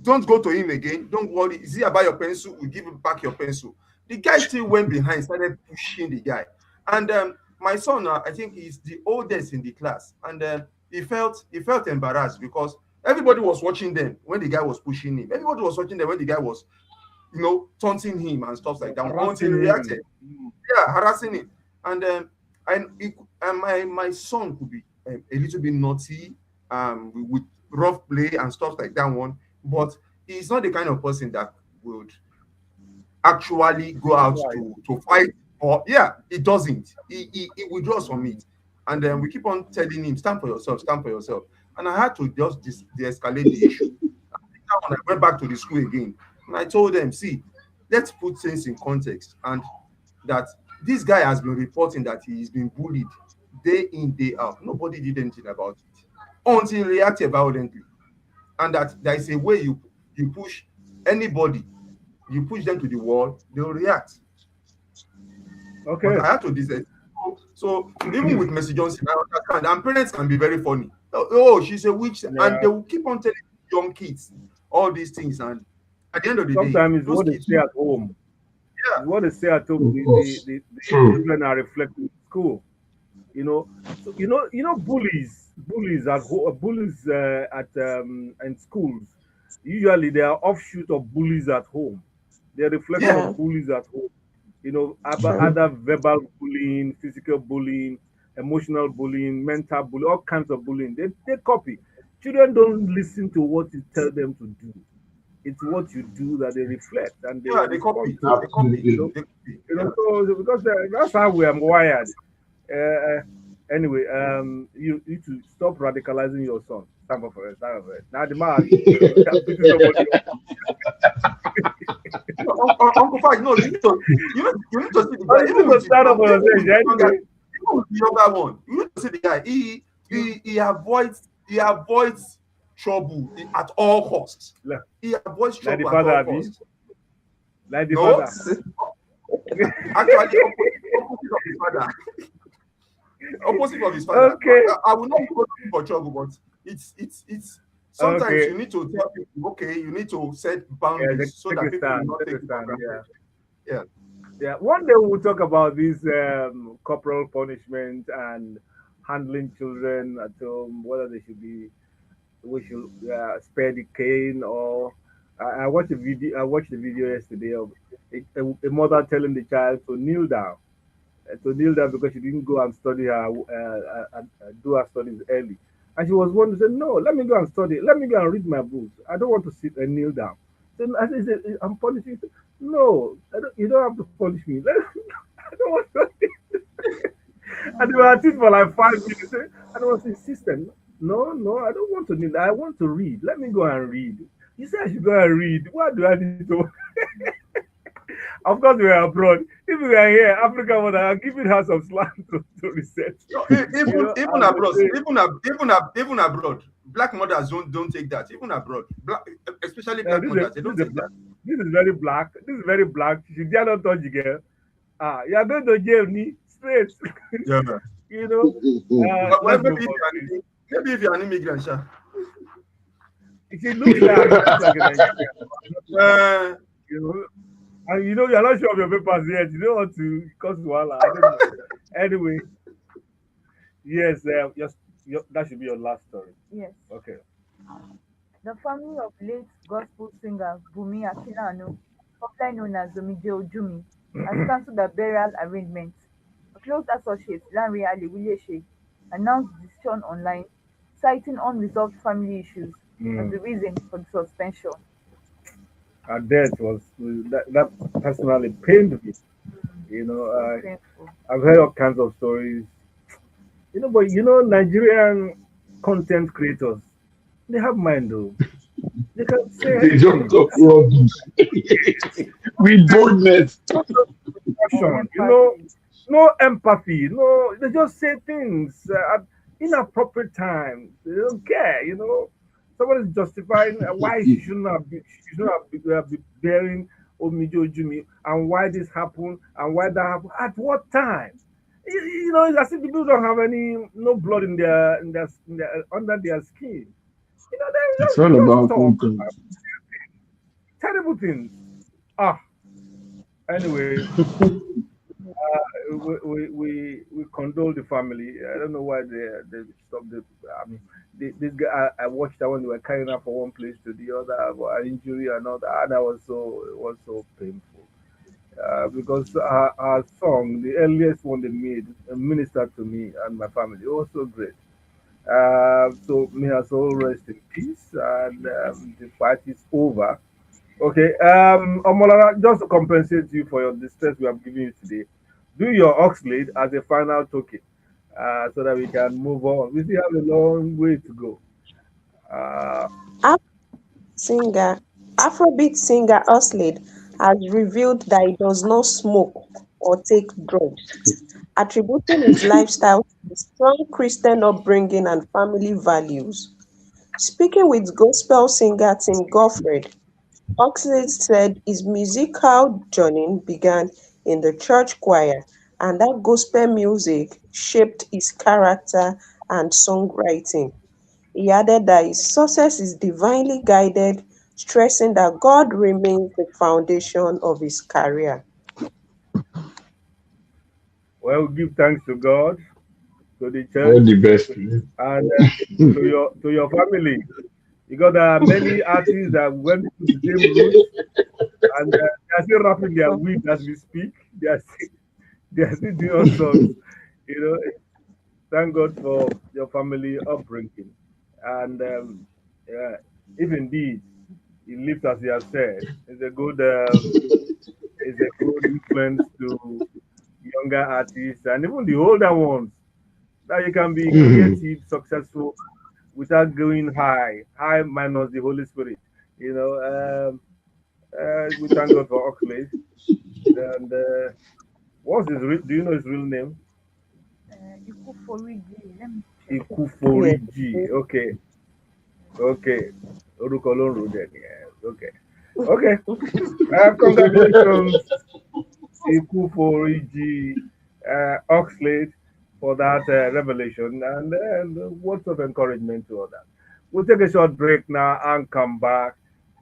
don't go to him again. Don't worry. Is he about your pencil? We give him back your pencil. The guy still went behind, started pushing the guy. And my son, I think he's the oldest in the class. And he felt embarrassed because everybody was watching them when the guy was pushing him. Everybody was watching them when the guy was, taunting him and stuff like that. Until he Harassing reacted. him. Yeah, harassing him. And my son could be a little bit naughty, with rough play and stuff like that one. But he's not the kind of person that would actually go Think out twice. to fight. Or yeah, he doesn't. He withdraws from it. And then we keep on telling him, stand for yourself, stand for yourself. And I had to just de-escalate the issue. When I went back to the school again, and I told them, see, let's put things in context, and that this guy has been reporting that he's been bullied day in, day out. Nobody did anything about it until he reacted violently. And that there is a way you push anybody, you push them to the wall, they'll react. Okay. But I had to decide. So even with Mercy Johnson, I understand. And parents can be very funny. Oh, she's a witch, and Yeah. they will keep on telling young kids all these things. And at the end of the day, Sometimes it's those what they kids, say at home. yeah, It's what they say at home. The True. children are reflecting in school. So bullies at in schools. Usually they are offshoot of bullies at home. They're reflection yeah, Yeah, of bullies at home. true. Other verbal bullying, physical bullying, emotional bullying, mental bullying, all kinds of bullying. They copy. Children don't listen to what you tell them to do. It's what you do that they reflect and they yeah, they copy, respond to. they copy, You Absolutely. know, they copy. Yeah. so because that's how we are wired. Uh, anyway, you need to stop radicalizing your son. Stand up for it. Stand up for it. Now the man, I'm beating somebody up. No, Uncle Fag, no, you need to see the Oh, guy. you need to stand up for yourself. Anyway, Even with the younger one, you need to see the guy. you He avoids trouble at all costs. like He avoids like the trouble at father, all Abi, costs. like the No, father. actually, opposite of his father. Opposite of his father. Okay, I will not go looking for trouble, but it's sometimes okay. you need to tell people, okay, you need to set Yeah, boundaries so take that a people will stand. not Take take a it for stand. Yeah. granted. Yeah. Yeah, one day we'll talk about this corporal punishment and handling children at home, whether they should be we should spare the cane or I watched a video. I watched the video yesterday of a mother telling the child to kneel down because she didn't go and study do her studies early, and she was one who said, "No, let me go and study. Let me go and read my books. I don't want to sit and kneel down." So I said, "I'm punishing you." No, you don't have to punish me. I don't want to. And they were at it for like 5 minutes. And I was insistent. No, no, I don't want to kneel. I want to read. Let me go and read. You said I should go and read. Why do I need to? Of course, we are abroad. If we are here, Africa, would have given her some slack to reset. No, I even was just abroad, saying, even abroad, black mothers don't take that. Even abroad, especially uh, black this, is, mothers, they this, don't is, take that. this is very black. This is very black. She dare not touch the girl. You are going to jail me straight. Yeah. Well, Let's maybe move on, please. maybe if you're an immigrant, sha. She looks like a Nigerian. Uh, You know, and you're not sure of your papers yet. You don't want to cause wahala. I don't know. Anyway, yes, that should be your last story. Yes. Okay. The family of late gospel singer Bumi Akinanu, popularly known as Omije Ojumi, has cancelled the burial arrangements. A close associate, Lanre Alewileshe, announced the decision online, citing unresolved family issues as Mm. the reason for the suspension. Her death that personally pained me. You know, So painful. I've heard all kinds of stories. But Nigerian content creators, they have mind though. They can say They just anything. talk rubbish with boldness. No Passion, empathy. no empathy, no, they just say things at inappropriate times. They don't care. Someone is justifying why she shouldn't be bearing Omijo Jumi and why this happened and why that happened. At what time? It's as if people don't have any no blood in their under their skin. It's They all just about talk content. terrible things. Ah, anyway, we condole the family. I don't know why they stopped the. I mean, this guy I watched that when they were carrying her from one place to the other, about an injury and all that. And that was so painful. Because our song, the earliest one they made, ministered to me and my family. It was so great. So may her soul rest in peace, and the fight is over. Okay, Omolara, just to compensate you for your distress we have given you today, do your Oxlade as a final token, so that we can move on. We still have a long way to go. Uh, Singer, Afrobeat singer Oslade has revealed that he does not smoke or take drugs, attributing his lifestyle to his strong Christian upbringing and family values. Speaking with gospel singer Tim Goffred, Oxlade said his musical journey began in the church choir and that gospel music shaped his character and songwriting. He added that his success is divinely guided, stressing that God remains the foundation of his career. well, give thanks to God, to the All church, the best to you. and to your family. Because there are many artists that went through the same route, and they are still rapping their wheat as we speak. They are still doing all sorts. You know, thank God for your family upbringing. And yeah, if indeed he lives as he has said, is a good influence to younger artists and even the older ones. That you can be Mhm. creative, successful without going high, high minus the Holy Spirit. You know, we thank God for Oxley. And do you know his real name? Ikuforiji. Let me check. Yes. Ikuforiji. Okay, okay. Orúkọ ló ń ro dẹ̀ nìyẹn. Okay, okay. Congratulations, Ikuforiji Oxlade, for that revelation and words of encouragement to others. We'll take a short break now and come back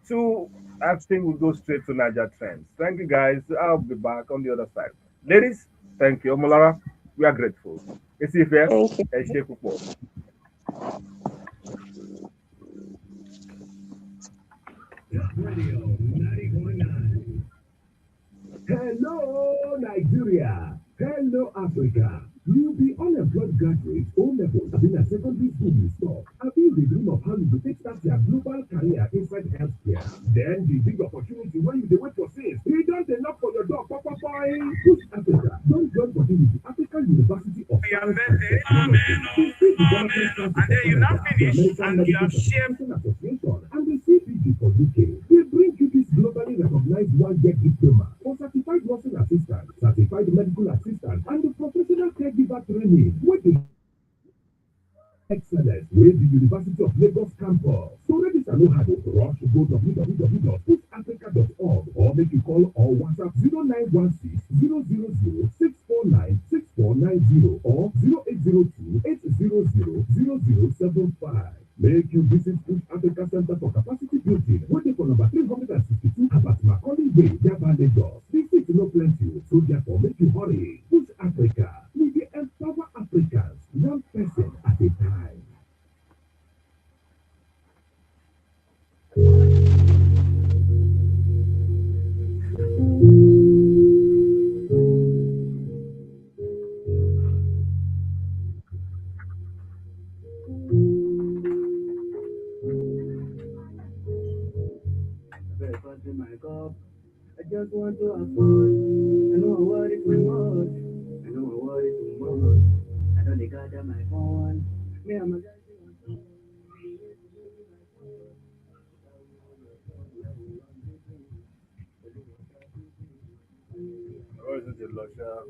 to, I think we'll go straight to Niger Trends. Thank you guys. I'll be back on the other side. Ladies, thank you. Omolara, we are grateful. It's Ife, Thank you. Eshekupo. TopRadio 90.9. Hello, Nigeria. Hello, Africa. You be unemployed graduate, O level, have been a secondary school you stop. Have been the dream of how you will take start your global career inside healthcare. Then the big opportunity when you dey wait for sales. You don't knock for your door, papa boy. Push Africa. Don't join body with the African University of Science and Technology. The Free Development Council for Canada, the American Medical Certification Association, and the CPD for UK. We bring you this globally recognized one-year diploma for certified nursing assistant, certified medical assistant, and the professional caregiver training with the excellence with the University of Lagos campus. So register know how to rush go www.pushafrica.org or make you call or WhatsApp 0916 000 649 6490 or 0802 800 0075. Make you visit Push Africa Center for Capacity Building, waiting for number 362 about Macaulay Way, Yaba, Lagos. Visit no plenty, so therefore make you hurry. Push Africa, we dey empower Africans, one person at a time. My cup. I just want to have fun. I know I worry too much. I know I worry too much. I don't dey gather my phone. Me and my guys dey on phone. Or is it a Lusha?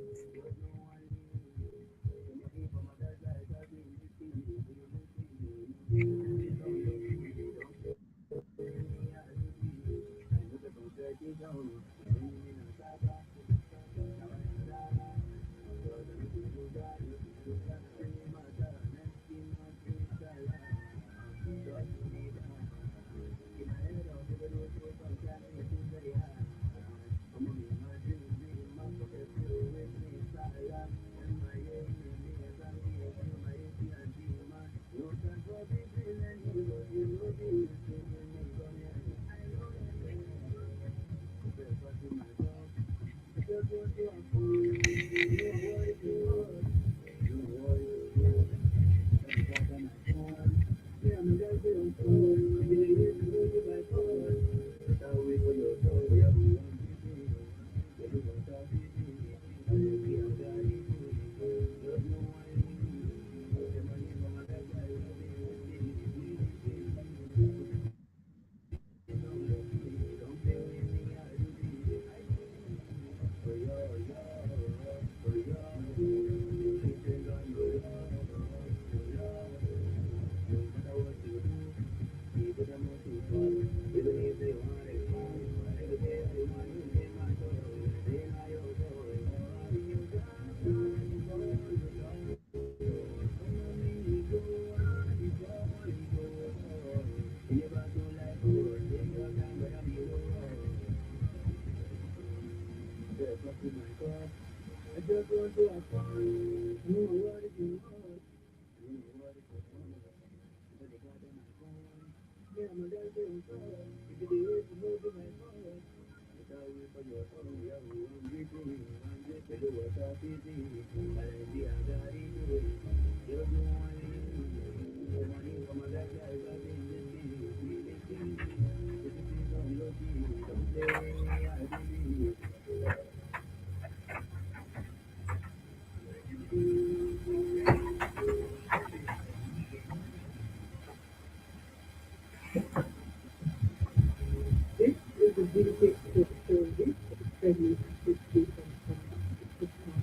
This is the Vintage Talkshow. This is Femi speaking from TikTok.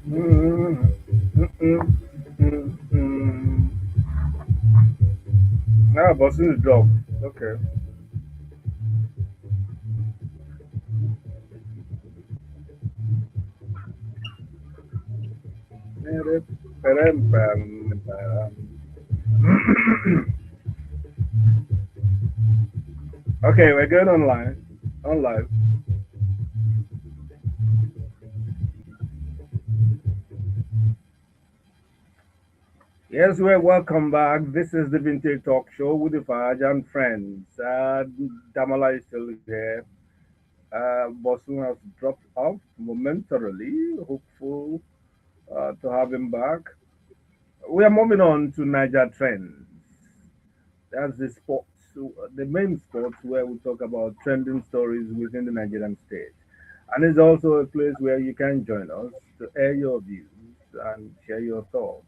Mm, mm, mm, mm. Ah, Bosun is drop. Okay. Okay, we're going online. On live. Yes, we're welcome back. This is the Vintage Talk Show with the Faj and friends. Damala is still here. Bosun has dropped off momentarily. Hopeful to have him back. We are moving on to Niger trends. That's the sports, the main sports where we talk about trending stories within the Nigerian state. And it's also a place where you can join us to air your views and share your thoughts.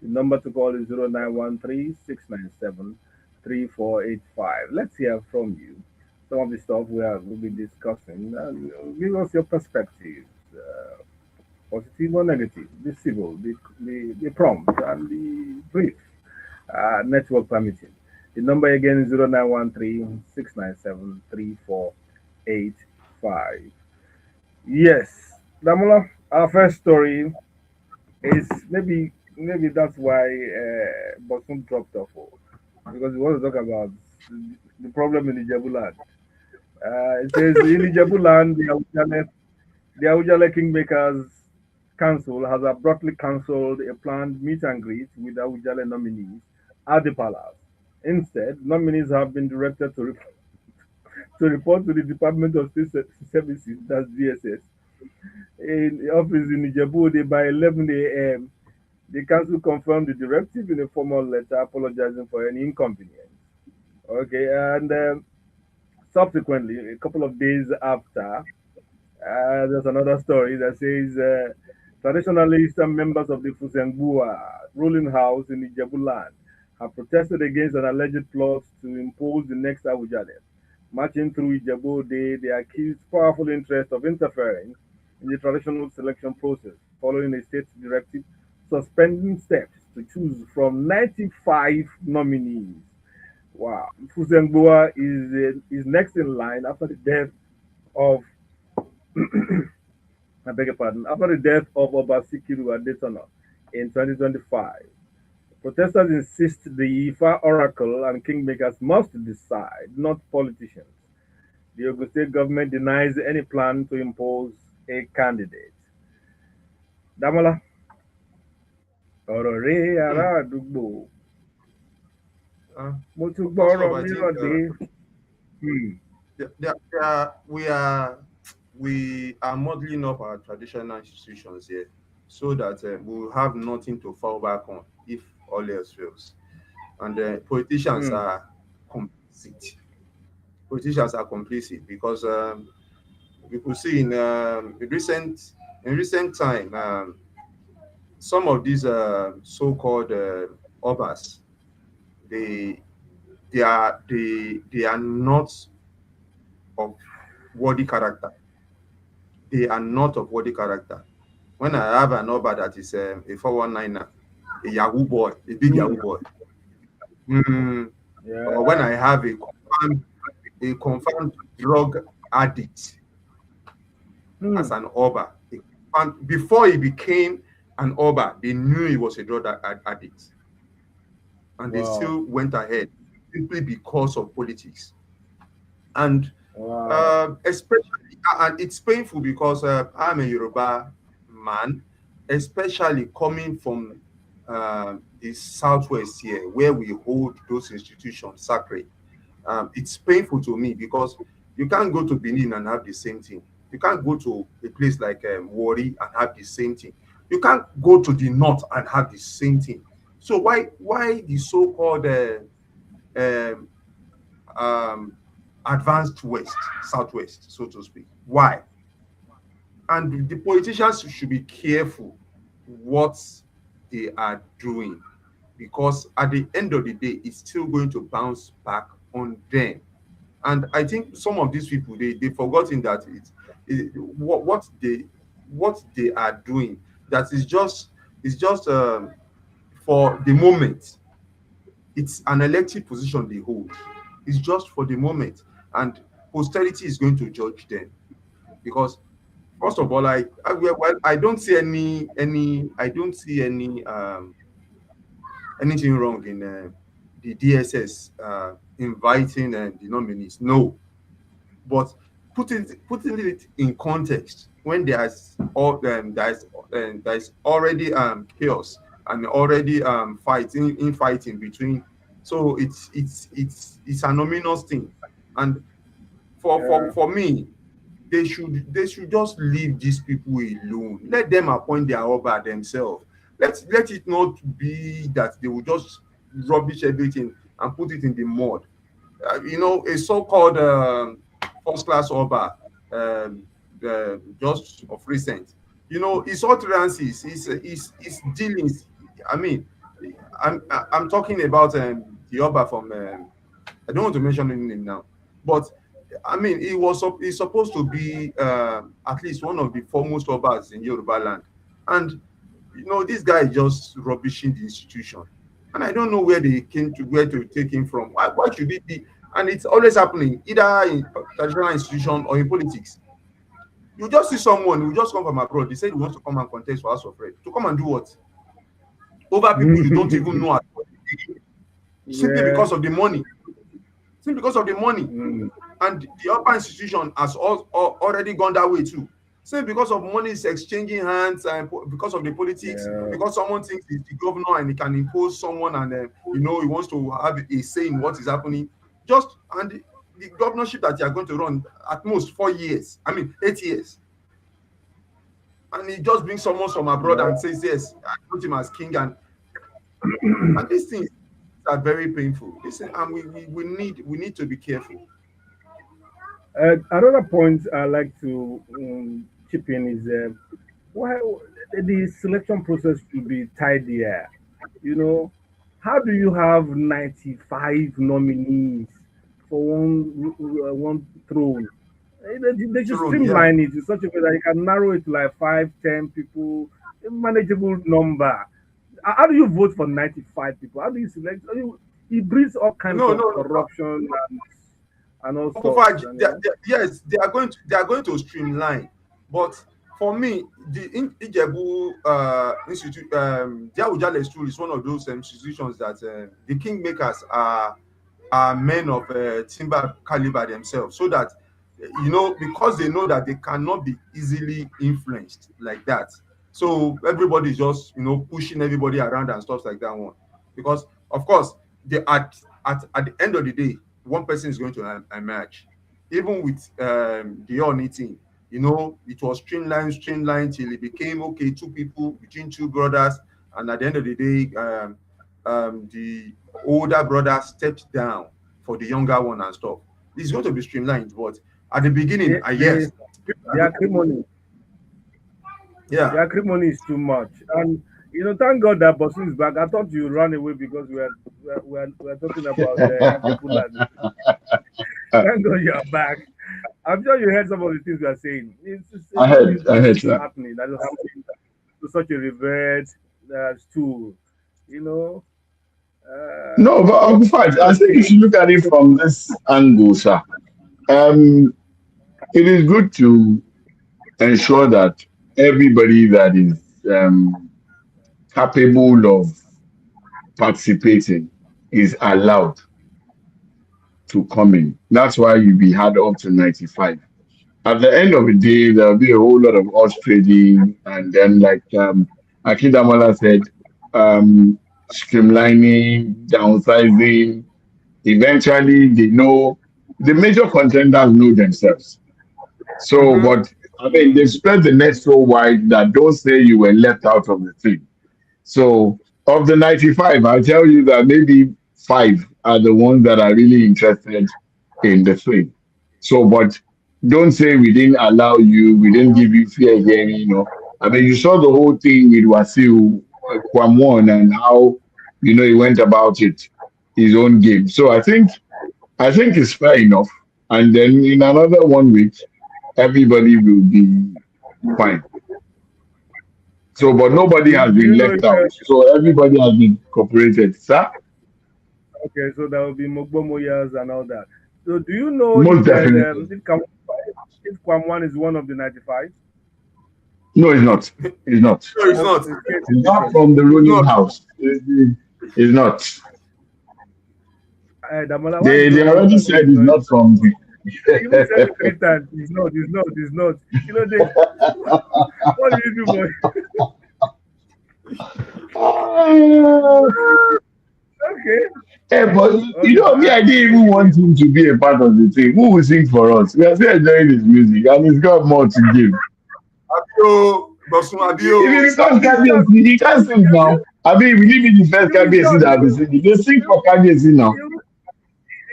The number to call is 0913-697-3485. Let's hear from you. Some of the stuff we'll be discussing. Give us your perspectives, positive or negative, the civil, the prompt, and the brief, network permitting. The number again is 0913-697-3485. Yes, Damola, our first story is maybe that's why Bosun dropped off, because we want to talk about the problem in Ijebu land. It says in Ijebu land, the Awujale Kingmakers Council has abruptly cancelled a planned meet and greet with Awujale nominees at the palace. Instead, nominees have been directed to report to the Department of State Services, that's DSS, in the office in Ijebu by 11 a.m. The council confirmed the directive in a formal letter apologizing for any inconvenience. Okay, and subsequently, a couple of days after, there's another story that says traditionally some members of the Fusengua ruling house in Ijebu land have protested against an alleged plot to impose the next Awujale. Marching through Ijebu, they accused powerful interests of interfering in the traditional selection process, following a state directive suspending steps to choose from 95 nominees. Wow. Fusengua is next in line after the death of I beg your pardon, after the death of Obasikiru Adetona in 2025. Protesters insist the Ifa oracle and kingmakers must decide, not politicians. The Ogun State government denies any plan to impose a candidate. Damola, ọ̀rọ̀ rèé ará Hmm. àdúgbò, Uh, mo tún First gbọ́rọ̀ off, I think mìíràn dé. Hmm. we are modeling up our traditional institutions here so that we'll have nothing to fall back on if all else fails. And politicians Hmm. are complicit. Politicians are complicit because we could see in recent time some of these so-called obas, they they are not of worthy character. They are not of worthy character. When I have an Oba that is a 419er, a Yahoo boy, a big Hmm. Yahoo boy, mm, or when Yeah. I have a confirmed drug addict Hmm. as an Oba, before he became an Oba, they knew he was a drug addict. and they Wow. still went ahead simply because of politics. And Wow. especially, and it's painful because I'm a Yoruba man, especially coming from the southwest here, where we hold those institutions sacred. It's painful to me because you can't go to Benin and have the same thing. You can't go to a place like Wari and have the same thing. You can't go to the north and have the same thing. So why the so-called um, um, advanced west, southwest, so to speak? Why? And the politicians should be careful what they are doing, because at the end of the day, it's still going to bounce back on them. And I think some of these people, they've forgotten that what they are doing, that is just for the moment. It's an elected position they hold. It's just for the moment, and posterity is going to judge them. Because first of all, I don't see anything wrong in the DSS inviting the nominees. No, but putting it in context when there's already chaos and already fighting between. So it's an ominous thing. And for Yeah. for for me, they should just leave these people alone. Let them appoint their Oba themselves. Let it not be that they will just rubbish everything and put it in the mud. A so-called first class Oba, just of recent, his utterances, his dealings. I mean, I'm talking about the Oba from I don't want to mention any name now, but I mean, he's supposed to be at least one of the foremost Obas in Yoruba land, and this guy is just rubbishing the institution, and I don't know where to take him from. Why should it be? And it's always happening either in traditional institution or in politics. You just see someone who just come from abroad. They say he wants to come and contest for House of Rep. To come and do what? Over people you don't even know at all, simply Yeah. because of the money. Simply because of the money. Mm. And the upper institution has already gone that way too. Same because of money is exchanging hands, and because of the politics, Yeah. because someone thinks he's the governor and he can impose someone, and he wants to have a say in what is happening. And the governorship that you are going to run at most 4 years, I mean 8 years, and he just brings someone from abroad Yeah. and says yes, I put him as king, and these things are very painful. Listen, and we need to be careful. Another point I like to chip in is why the selection process should be tidier. You know, how do you have 95 nominees for one throne? They should Throne, yeah. streamline it in such a way that you can narrow it to like 5, 10 people, a manageable number. How do you vote for 95 people? How do you select? It breeds all kinds No, of no, no. corruption and all Uncle sorts. Faj, yes, they are going to streamline, but for me, the Ijebu Institute, the Awujale School is one of those institutions that the kingmakers are men of timber caliber themselves, so that because they know that they cannot be easily influenced like that. So everybody is just pushing everybody around and stuff like that one, because of course they at the end of the day, one person is going to emerge. Even with the only thing, it was streamlined till it became okay, two people between two brothers, and at the end of the day, the older brother stepped down for the younger one and stuff. It's going to be streamlined, but at the beginning, The, yes, the, people are the going to, acrimony, the yeah. acrimony is too much. And thank God that Bosun is back. I thought you ran away because we are talking about Ijebu land. Thank God you're back. I'm sure you heard some of the things we are saying. It's a I bit heard, I useless heard, this sir. happening. That is happening to such a revered stool. You know, No, but but I think if you look at it from this angle, sir, um, it is good to ensure that everybody that is capable of participating. is allowed to come in. That's why you be had up to 95. At the end of the day, there'll be a whole lot of us trading, and then like Akindamola said, streamlining, downsizing. Eventually, they know the major contenders know themselves. So, Mm-hmm. but I mean, they've spread the net so wide that don't say you were left out of the thing. So of the 95, I'll tell you that maybe five are the ones that are really interested in the thing. So, but don't say we didn't allow you, we didn't give you fair hearing, you know. I mean, you saw the whole thing with Wasiu Kwamwon and how, he went about it, his own game. So I think it's fair enough. And then in another 1 week, everybody will be fine. So, but nobody Do, has do been you know left if out. So everybody has been cooperated. Sir, okay, so there will be Mogbomoyas and all that. So do you know most definitely. if Kwamwan is one of the 95? No, it's not. It's not. No, it's Okay, not. it's state It's not secret. from the It's ruling not. house. It's not. Damola, why you They don't already answer say said it's it's not? not from the. You even said it 3 times. It's not, it's not, it's not. You know, they, what do you do, boy? Okay, But okay. me, I didn't even Anyway, want him to be a part of the thing. Who will sing for us? We are still enjoying his music, and he's got more to give. Adio, Bosun If he Adio. becomes you shock, Kabiyesi, he can't sing now. I mean, we live in the first you will Kabiyesi shock, that will be singing. They sing you, for Kabiyesi now. you,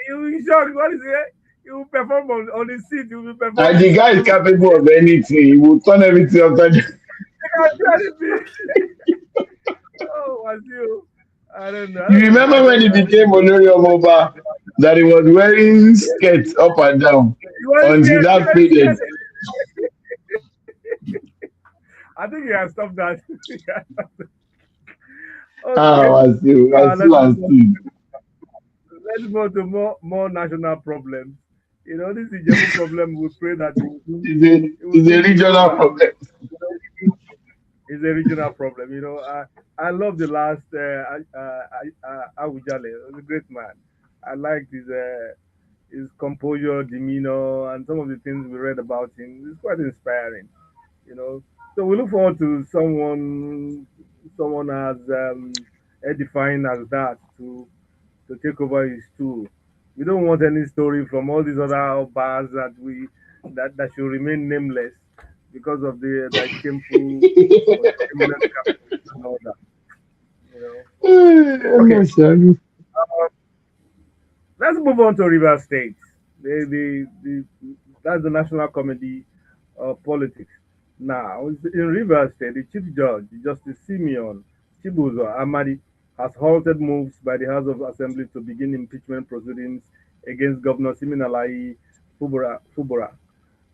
you will shock. What is it? You will perform on the seat. You will perform And the the guy is song. capable of anything. He will turn everything upside down. I can't do anything. Oh, was you? I don't know. I You don't know. remember when he I became don't know. Olori Omoba that he was wearing skirts up and down You want to until scared? You that want faded. scared? I think he has stopped that. Ah, Okay. I still, I still. Let's move to more national problems. You know, this is Jebu problem. We pray that it will It's a soon be regional over. problem. It's a regional problem. You know, I love the last Awujale. He was a great man. I liked his composure, demeanor, and some of the things we read about him. It's quite inspiring. You know, so we look forward to someone as edifying as that to take over his stool. We don't want any story from all these other bars that should remain nameless because of the shameful or shameless capitalism and all that. You know. I'm Okay, not sure. let's move on to River State. The that's the national comedy of politics. Now, in River State, the Chief Judge, Justice Simeon Chibuzo Amadi, has halted moves by the House of Assembly to begin impeachment proceedings against Governor Siminalayi Fubura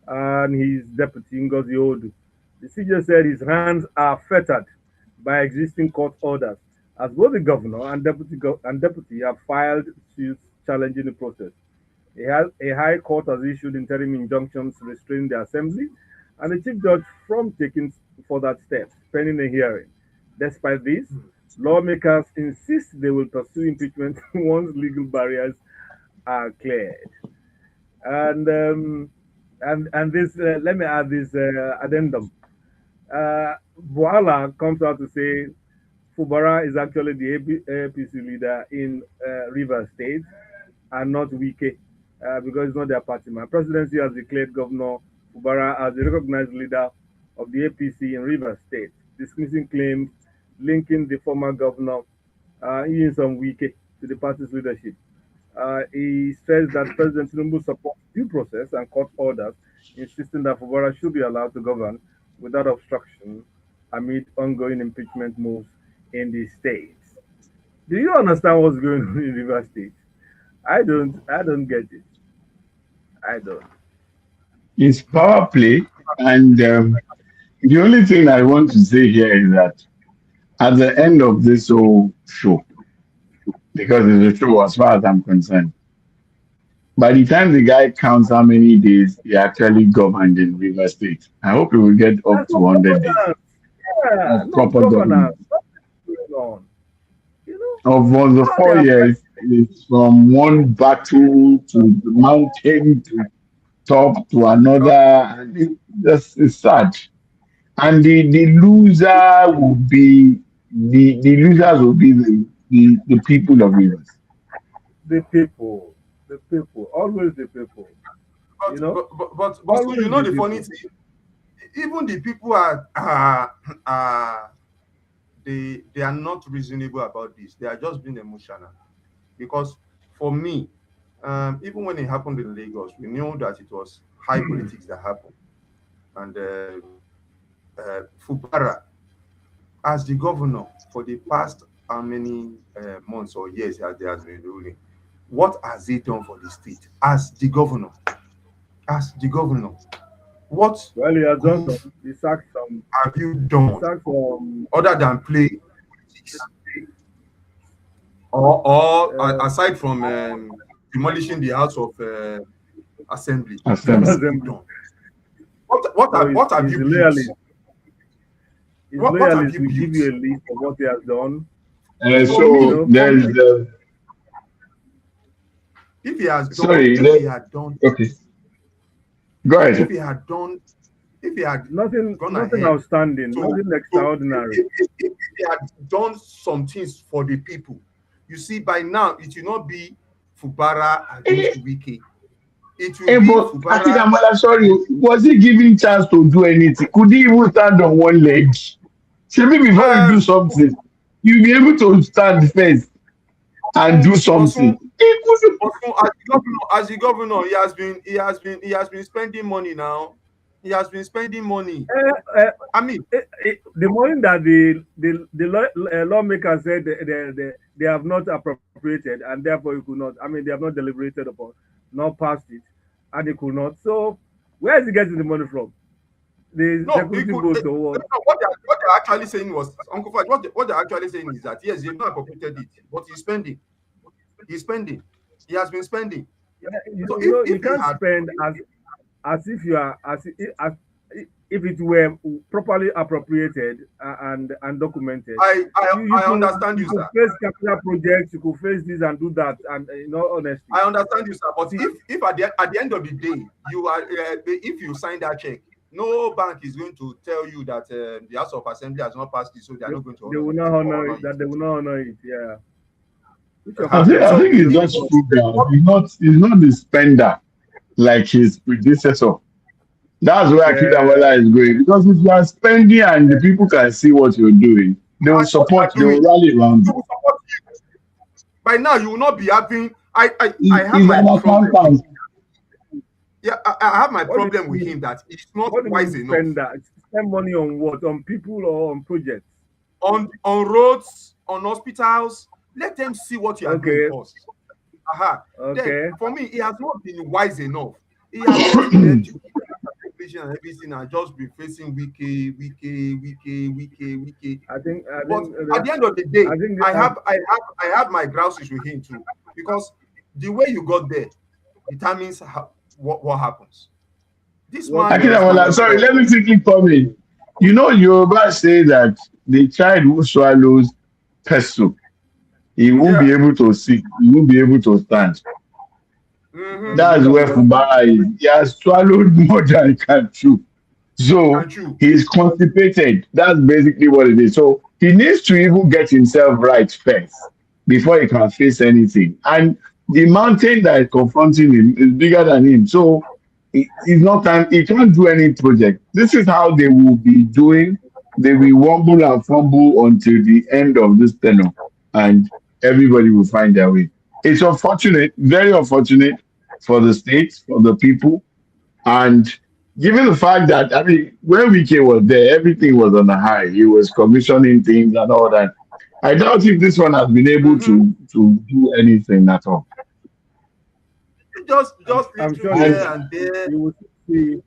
and his deputy Ngozi Odu. The CJ said his hands are fettered by existing court orders, as both the governor and deputy have filed suits challenging the process. A high court has issued interim injunctions restraining the assembly and the chief judge from taking further steps pending a hearing. Despite this, lawmakers insist they will pursue impeachment once legal barriers are cleared. And this let me add this addendum. Buala comes out to say Fubara is actually the APC leader in Rivers State and not Wike because it's not their party. My presidency has declared Governor Fubara as the recognized leader of the APC in Rivers State, dismissing claims linking the former governor Inyinsom Wike to the party's leadership. He says that President Tinubu supports due process and court orders, insisting that Fubara should be allowed to govern without obstruction amid ongoing impeachment moves in the states. Do you understand what's going on in River State? I don't. I don't get it. I don't. It's power play. And the only thing I want to say here is that at the end of this whole show, because it's a show as far as I'm concerned, by the time the guy counts how many days he actually governed in River State, I hope he will get up That's to no 100 days governance. Yeah, of no proper governance. government. What's going on? You know Of was the how they four are. years, it's from one battle to the mountain to top to another, and it's sad. And the loser will be the losers will be the people of Rivers. The people, always the people. But You know, so always you know the the funny people. thing, even the people are they are not reasonable about this. They are just being emotional. Because for me, even when it happened in Lagos, we knew that it was high politics that happened. And Fubara, as the governor for the past how many months or years has he has been ruling, what has he done for the state as the governor? As the governor, what Well, he has done good some. He sacked some. have you He done sacked some. other than play politics? Or Uh, aside from demolishing the House of Assembly, what Assembly. have you assembly. done? So What have his you built? loyalists, What have you will give built? you a list of what he has done. For You me, So know, there's if he has done, sorry, if he had done, okay, go if ahead. he had done, if he had gone nothing ahead outstanding, to nothing if, extraordinary. if he had done some things for the people, you see, by now it will not be Fubara Eh, against Wiki. It will be but Fubara. Akintamola, sorry, was he given chance to do anything? Could he even stand on one leg? Maybe before you do Um, something, you'll be able to stand first and do Bosun, something. He couldn't. Bosun, as the governor, he has been spending money now. He has been spending money. Uh, uh, I mean, the money that the lawmakers said they have not appropriated, and therefore you could not. I mean, they have not deliberated upon, not passed it, and they could not. So, where is he getting the money from? The no, he security could. votes or what? What they're actually saying was, Uncle Fad, what they're actually saying is that yes, they've not appropriated it, but he's spending. He's spending. He has been spending. So You if he can't had, spend as if you are as if it were properly appropriated and documented. I understand You you, could sir. face capital projects, you could face this and do that, and in all honesty, I understand you, sir. But see, if at the end of the day, you are if you sign that check, no bank is going to tell you that the House of Assembly has not passed it, so they are not going to they honor will it not or honor honor it. it. That they will not honor it. Yeah, which of I course think they I will So think not it's just just because frugal. He's not the spender like his predecessor. That's where uh, Akintamola is going. Because if you are spending and the people can see what you're doing, they will and what you support, are they doing, will rally around they you. will support you. By now, you will not be having. I have He's my an problem with accountant. him. Yeah, I have my what do problem you with mean? him that it's not What do you mean wise enough spend that? Spend money on what? On people or on projects? on roads, on hospitals. Let them see what you are doing Okay, first. Aha. Then okay. for me, he has not been wise enough. He has just left population and everything and just be facing wiki. I But think at the end of the day, I think I have my grouses with him too, because the way you got there determines what happens. This what man you is have not Akintamola, done. sorry, mature. let me quickly come in. You know, Yoruba say that the child who swallows pestle, he won't be Yeah. able to sit, he won't be able to stand. The Mm-hmm. That's wisdom where will not stand. Fubara is. He has swallowed more than he can chew. Can So you? he's constipated. That's basically what it is. So he needs to even get himself right first before he can face anything. And the mountain that is confronting him is bigger than him. So it's not time. He can't do any project. This is how they will be doing. They will wumble and fumble until the end of this tenure, and everybody will find their way. It's unfortunate, very unfortunate for the state, for the people, and given the fact that, I mean, when Wike was there, everything was on a high. He was commissioning things and all that. I doubt if this one has been able Mm-hmm. to do anything at all. Just I'm little sure And here and there. you will see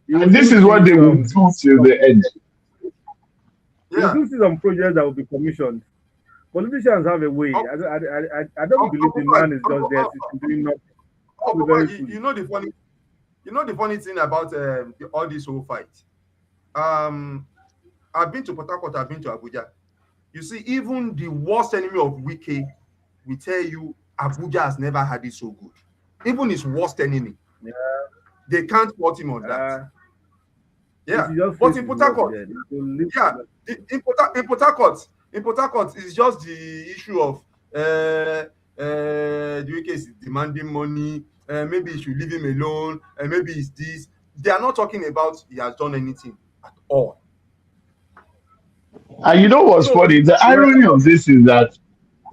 you will and this still is what see they will do till some the end. you will Yeah. still see some projects that will be commissioned. Politicians have a way. Uncle, I don't believe Uncle the Fad, man is just there sitting doing nothing. That will be very foolish. you know the funny thing about all this whole fight. Um, I've been to Port Harcourt, I've been to Abuja. You see, even the worst enemy of Wike will tell you Abuja has never had it so good. Even his worst enemy, Yeah. they can't fault him on that. He Yeah, should just but face in his Port work Harcourt, then. He will live yeah, with in Port Harcourt, it's just the issue of the UK is demanding money. Maybe you should leave him alone. Maybe it's this. They are not talking about he has done anything at all. And you know what's so funny? The well, irony of this is that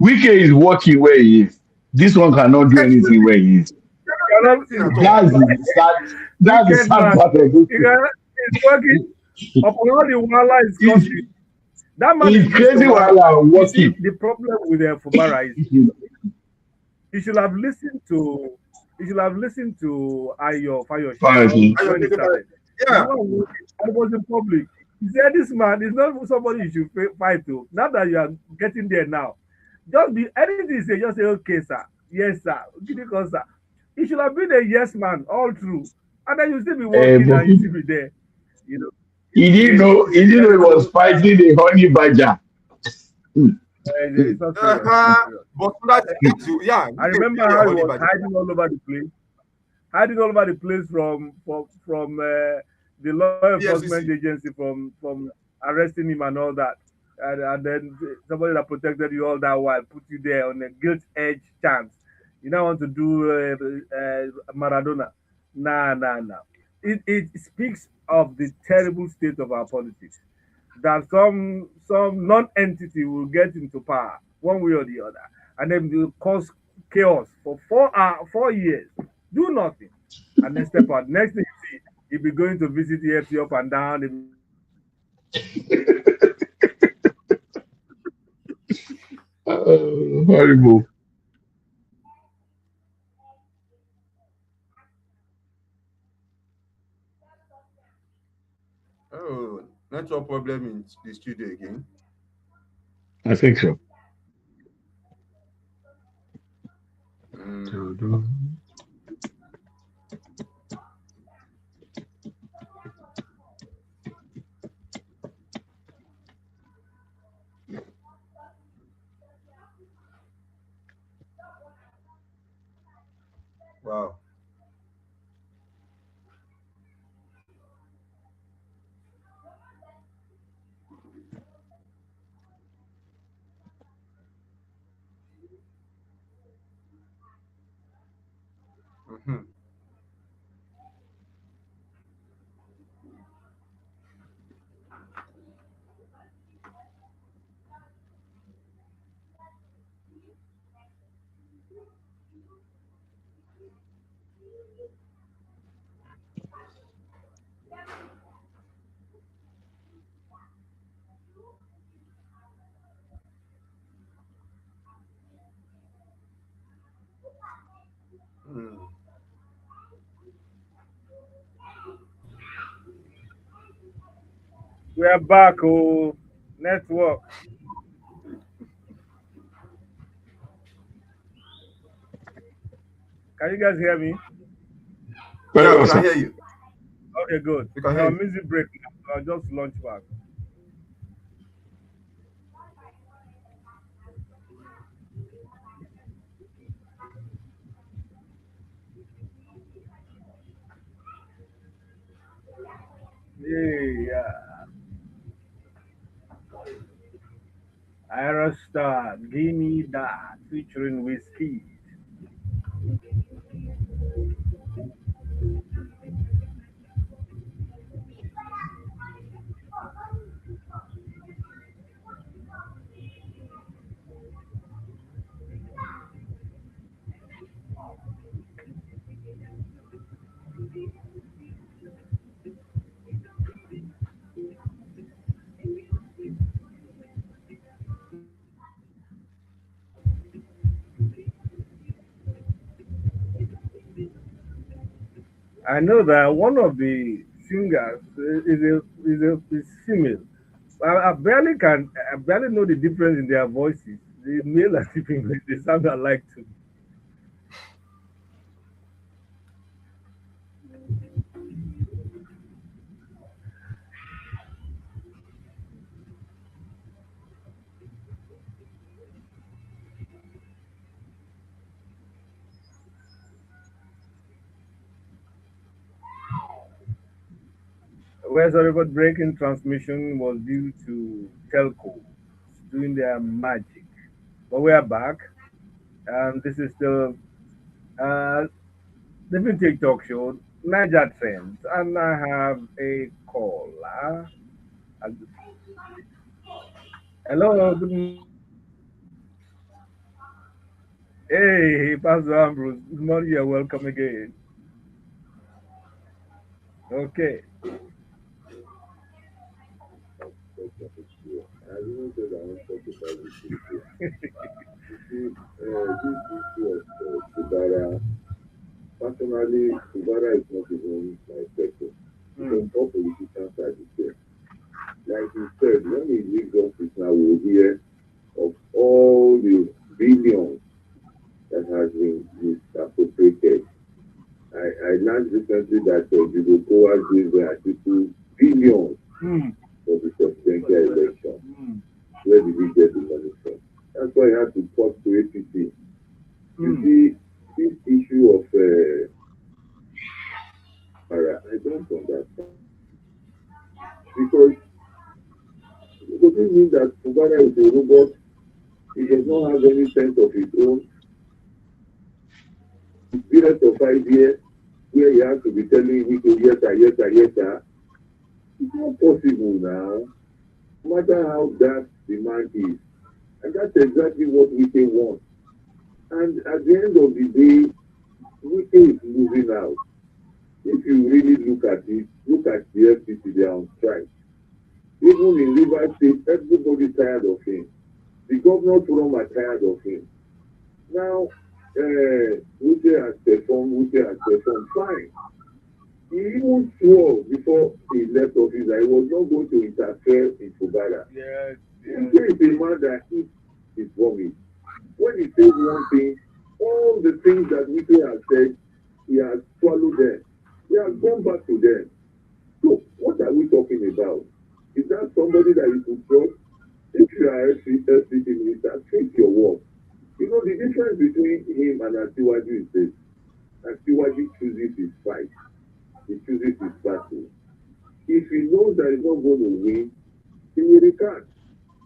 Wike is working where he is. This one cannot do anything Exactly. where he is. They are you're not not, doing anything at all. That's the sad. That's the wicked sad man. part of this You thing. can, he's working upon all the wala is He's, causing. That man is he's Mr. crazy Wala. while I'm You see, working. the problem with Fubara is you should have listened to Ayo Fayoshe Honestly. when he started. The Yeah. man was, and was in public. He said, "This man is not somebody you should fight to. Now that you are getting there now, just be anything you say, just say okay, sir, yes, sir, because sir." He should have been a yes man all through, and then you still be working But and you still be there. You know, he didn't it's, know. He didn't know he terrible. was fighting a honey badger. Hmm. It's not serious. It's not serious. But that yeah, I we can remember be a how he honey was badger. hiding all over the place, from the law enforcement EFCC. agency from arresting him and all that, and then somebody that protected you all that while put you there on a guilt edge chance. You now want to do Maradona? Nah, nah, nah. It speaks of the terrible state of our politics that some non-entity will get into power one way or the other, and then will cause chaos for 4 years, do nothing, and then step out. Next thing you see, he'll be going to visit EFC up and down. He'll be going to Horrible. Oh, network problem in the studio again. I think so. Mm. Wow. Mm-hmm. Mm. we're back. Oh, network. Can you guys hear me? Very Yeah, we well, can sir. hear you. Okay, good. We can We're hear on you. music break now, so I'll just launch back. Yeah. Aerostar, give me that, featuring Whiskey. I know that one of the singers is female. I barely know the difference in their voices. The male and the female, they sound alike to me. We're sorry, but breaking transmission was due to telco doing their magic. But we are back, and this is still uh, the Vintage Talk Show, Niger Trends, and I have a caller. Uh, Hello, good morning. Hey, Pastor Ambrose, good morning. You're welcome again. Okay. I didn't say that I want to talk about this issue. You see, this issue of Kubara, personally, Kubara is not even my sector because Mm, all politicians are the same. Like you said, when he leaves office now, we'll hear of all the billions that has been misappropriated. I learned recently that the Gokoa gave people billions mm, for the presidential election. mm, Where did he get the money from? That's why he had to talk to APC. You mm, see, this issue of I don't understand because it doesn't mean that Kubana is a robot. He does not have any sense of his own. His period of ideas where he has to be telling Wiko, yes, sir, yes, sir, yes, sir. It's not possible now, no matter how that demand is. And that's exactly what Wike wants. And at the end of the day, Wike is losing out. If you really look at it, look at the FCC, they are on strike. Even in Rivers State, everybody tired of him. The governor forum are tired of him. Now, Wike has performed fine. He even swore before he left office that he was not going to interfere in Fubara. yes, yes. Wike is a man that eats his vomit. When he says one thing, all the things that Wike has said, he has swallowed them. He has Mm, gone back to them. So, what are we talking about? Is that somebody that you could trust? If you are FCT minister, treat your work. You know, the difference between him and Asiwaju is this. Asiwaju chooses his fight. He chooses his battle. If he knows that he's not going to win, he will recant.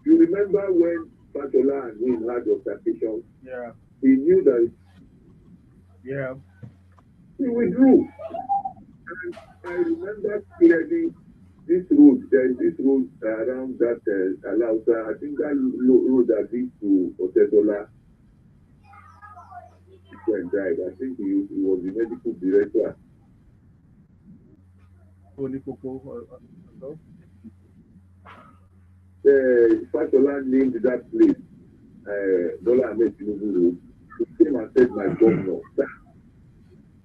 You remember when Fashola and him had altercation, yeah, he knew that yeah. he withdrew. And I remember clearly this road, there is this road around that Alausa, I think that road that leads to Otedola, when died. I think he was the medical director. Tony Coco, no? Fashola named that place Bola Ahmed Tinubu Road. He came and said, my governor, sir,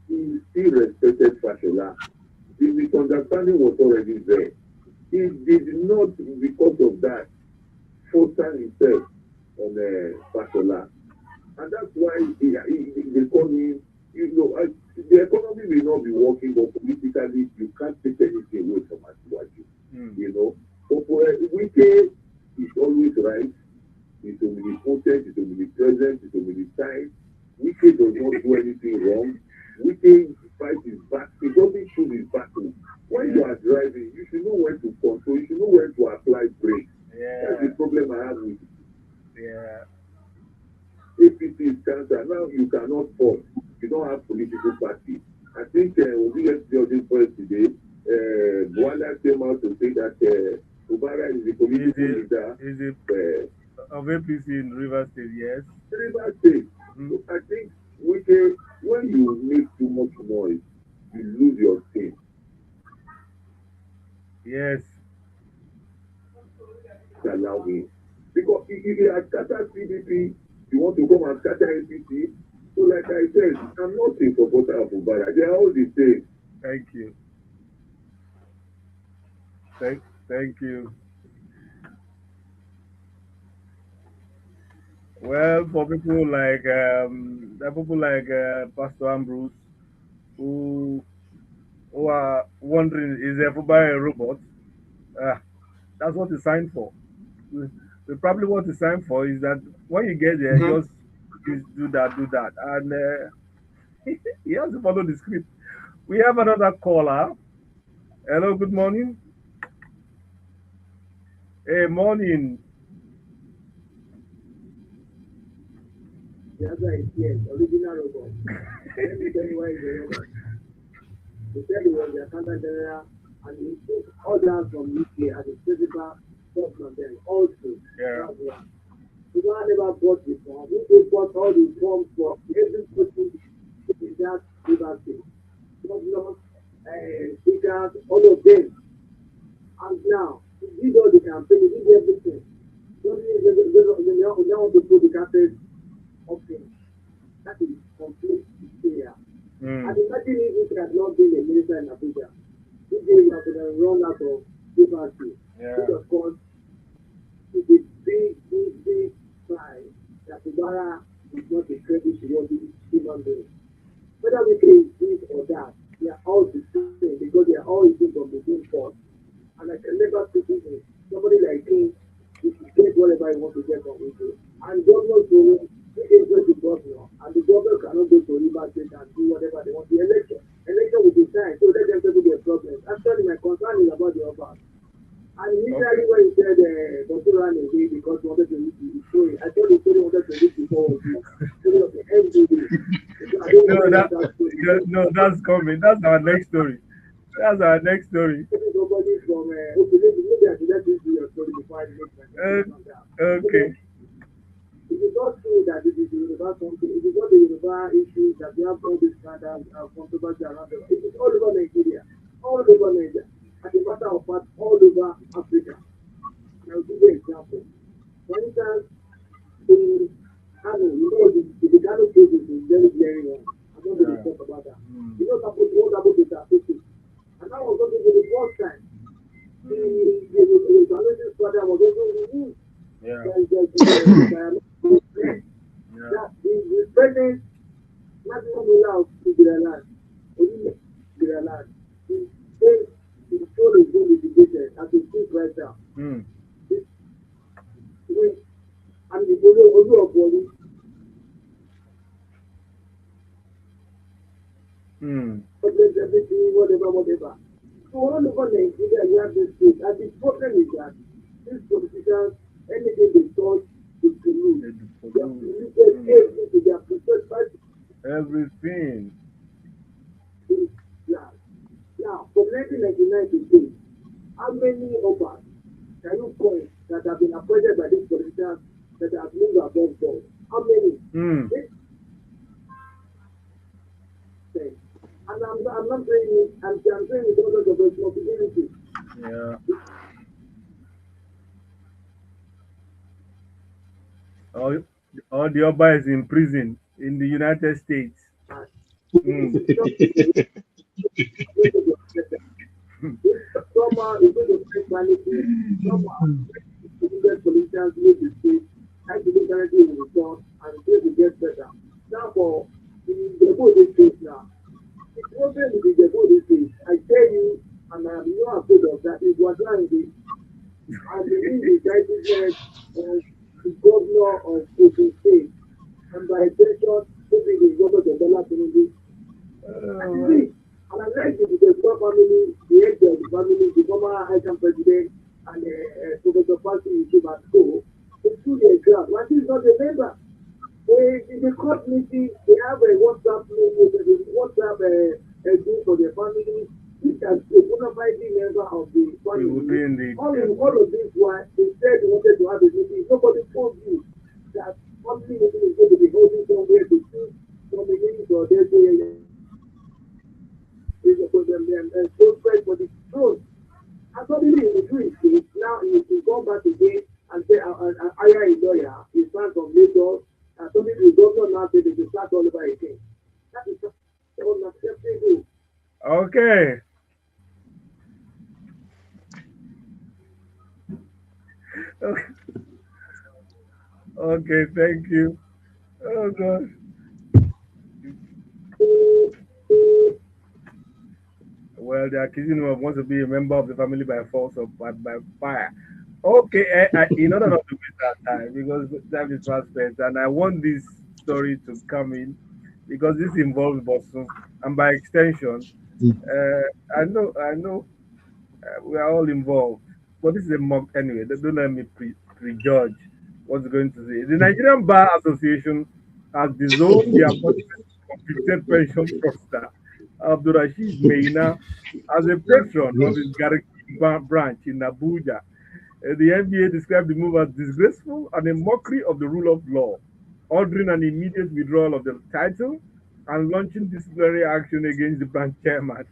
he still respected Fashola. The misunderstanding was already there. He did not, because of that, foster himself on Fashola. And that's why they call him, the economy will not be working, but politically, you can't take anything away from Asiwaju, Mm, you know. But for Wike is always right, he's omnipotent, he's omnipresent, he's omniscient. Wike does not do anything wrong. Wike fights his back, he doesn't choose his battle. When you yeah, are driving, you should know when to control, you should know when to apply brakes. That's the yeah, problem I have with yeah. APC is cancer. Now you cannot form. You don't have political party. I think Obi yesterday first today, Buala came out to say that Obara is the Is political it leader is it uh, of APC in River State? Yes. River State. Mm, So I think when you make too much noise, you lose your thing. yes. Allow him. Because if you are scatter CDP, you want to come and scatter APC. So like I said, I'm not a supporter of Obara. They are all the same. Thank you. Thank you. Well, for people like Pastor Ambrose who who are wondering, is Efubai a robot? Ah, that's what it's signed for. Probably what it's signed for is that when you get there, Mhm. just do that, and he has to follow the script. We have another caller. Hello, good morning. Hey, morning. The answer is yes, original robot. Let me tell you why it's a robot. They said he was the accountant general and he took orders from UK as a principal person then also. Yeah. That's one. The one never bought the form. If they bought all the forms for every person in that river state, governors, speakers, all of them. And now, he did all the campaign, he did everything. They now want to put the campaign up in. That is complete hysteria. And Mm. imagine if it had not been a minister in Abuja, if they would have run out of liberty, which Yeah. of course is a big sign that Obara is not a credit to what these human beings. Whether we say this or that, they are all the same because they are all eating from the same pot. And I can never see this somebody like him, you should get whatever you want to get from Israel. And governors go, he is going to governor, and the governor cannot go to River State and do whatever they want. The election will be signed, so let them settle their problems. Actually, my concern is about the offer. And Okay. initially, when he said Bosun ran away because he wanted to reach the story, I thought the story wanted to reach before was the story of the MBA. Because I don't No, want to hear that that story. no, that's coming. That's our next story. That's our next story. Maybe somebody from, okay, maybe I should let you do your story before I make my next Uh, statement on that. You know, okay. it is not true that it is the universe something. It is not the universe issue that we have all these scandals and controversy around the world. It is all over Nigeria, all over Nigeria. As a matter of fact, all over Africa. And I'll give you an example. For instance, in Kano, you know, the Kano case is a very glaring one. I'm not going to Yeah. talk about that. Mm. You know what happened to Takuti? And that was not even the first time. Mm. The journalist's father was also removed. Yeah. Yeah. That the president, maximum ruler of Nigeria, Nigeria, he says his soul is being litigated as a speak right now. Mm. This way, and the Olu of Wali, Mm. problems, everything, whatever. So all over Nigeria, you have this case. And the problem is that these politicians, anything they touch, they pollute. They do They have pollute. polluted Mm. everything. They have prepared by Everything. the land. Now, from 1999 to date, how many offers can you point that have been appointed by these politicians that have moved above board? How many? Mm. This thing. And I'm not saying it, I'm saying it because of responsibility. Yeah. All, all the Oba is in prison in the United States. And Mm. it's not going to be accepted. If someone is going to fight vanity, someone is politicians make the state, I believe currently will return and things will get better. Now for the Igbo case now, the problem with the Igbo case, I tell you, and I'm not afraid of that, is what I'm the I believe the indictment of the governor of Osun State and by extension, maybe the government of Bola Tinubu. That is Oh, it. And I like the Gestapo family, the head of the family, the former High Camp President, and Professor Fancy Yusuf and co. They stood their ground. But this is not a member. In the court meeting, they have a WhatsApp WhatsApp group for their family. Each as a bona fide member of the he will family. be in the All of this why they said they wanted to have a meeting. Nobody told you that family meeting is going to be holding somewhere to choose nominees or their is for them and so spread for the throne. And suddenly he will do his case. Now he will come back again and say, hire a lawyer, he stands from Lagos, and suddenly the governor now said they will start all over again. That is unacceptable. okay. Okay, thank you. Oh God. Well, they are accusing him of wants to be a member of the family by force or by fire. Okay, in order not to waste our time, because time is fast spent, and I want this story to come in because this involves Bosun, and by extension, I know we are all involved. but this is a mock anyway. Don't let me prejudge what's going to say. The Nigerian Bar Association has disowned the appointment of convicted pension fraudster Abdurrashid Meina as a patron of its Gariki branch in Abuja. The NBA described the move as disgraceful and a mockery of the rule of law, ordering an immediate withdrawal of the title and launching disciplinary action against the branch chairman.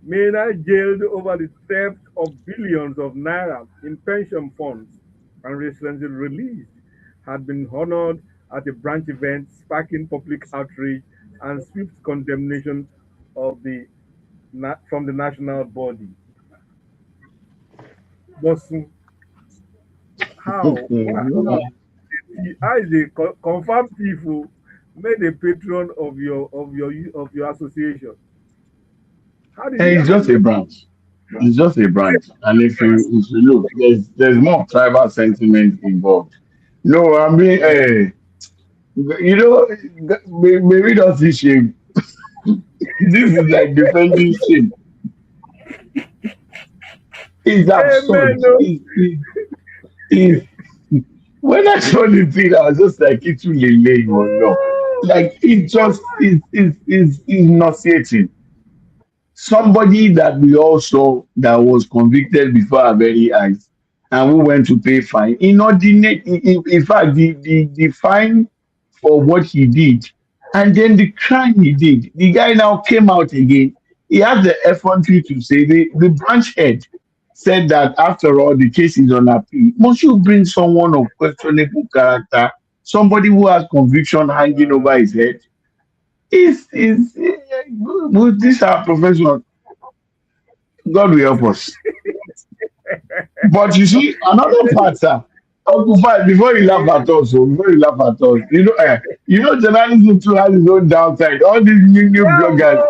Mena jailed over the theft of billions of naira in pension funds and recently released had been honored at a branch event, sparking public outrage and swift condemnation of the from the national body. Bosun, how? How is a confirmed thief made a patron of your association? And it's How just did a it branch. It's just a branch. And if you look, there's more tribal sentiment involved. No, I mean, maybe not this shame. This is like defending shame. It's Amen. absurd. No. It's when I saw the thing, I was just like, it's really lame or no. Like it just is nauseating. Somebody that we all saw that was convicted before our very eyes and who went to pay fine. Inordinate, in fact, the fine for what he did and then the crime he did. The guy now came out again. He had the effrontery to say the branch head said that after all the case is on appeal. Must you bring someone of questionable character, somebody who has conviction hanging over his head? Is this our profession? God will help us. But you see, another part, sir. Uncle Five, before you laugh at us, before you laugh at us, journalism too has its own downside. All these new bloggers,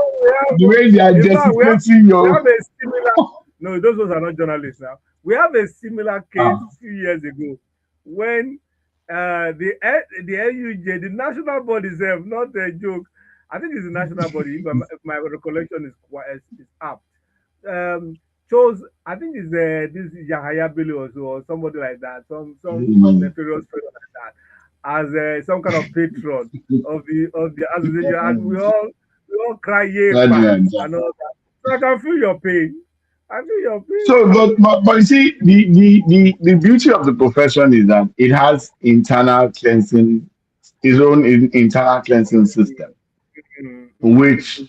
the way they are In fact, desecrating we your have a similar. No, those ones are not journalists now. We have a similar case ah, a few years ago when the NUJ, the national body itself, not a joke. I think it's the national body. If my recollection is apt, um, chose I think it's this Yahaya Bello or somebody like that, some nefarious person like that, as some kind of patron of the association, and we all cry yepa and all that. So I can feel your pain. I feel your pain. so, but you see, the beauty of the profession is that it has internal cleansing, its own internal cleansing system, which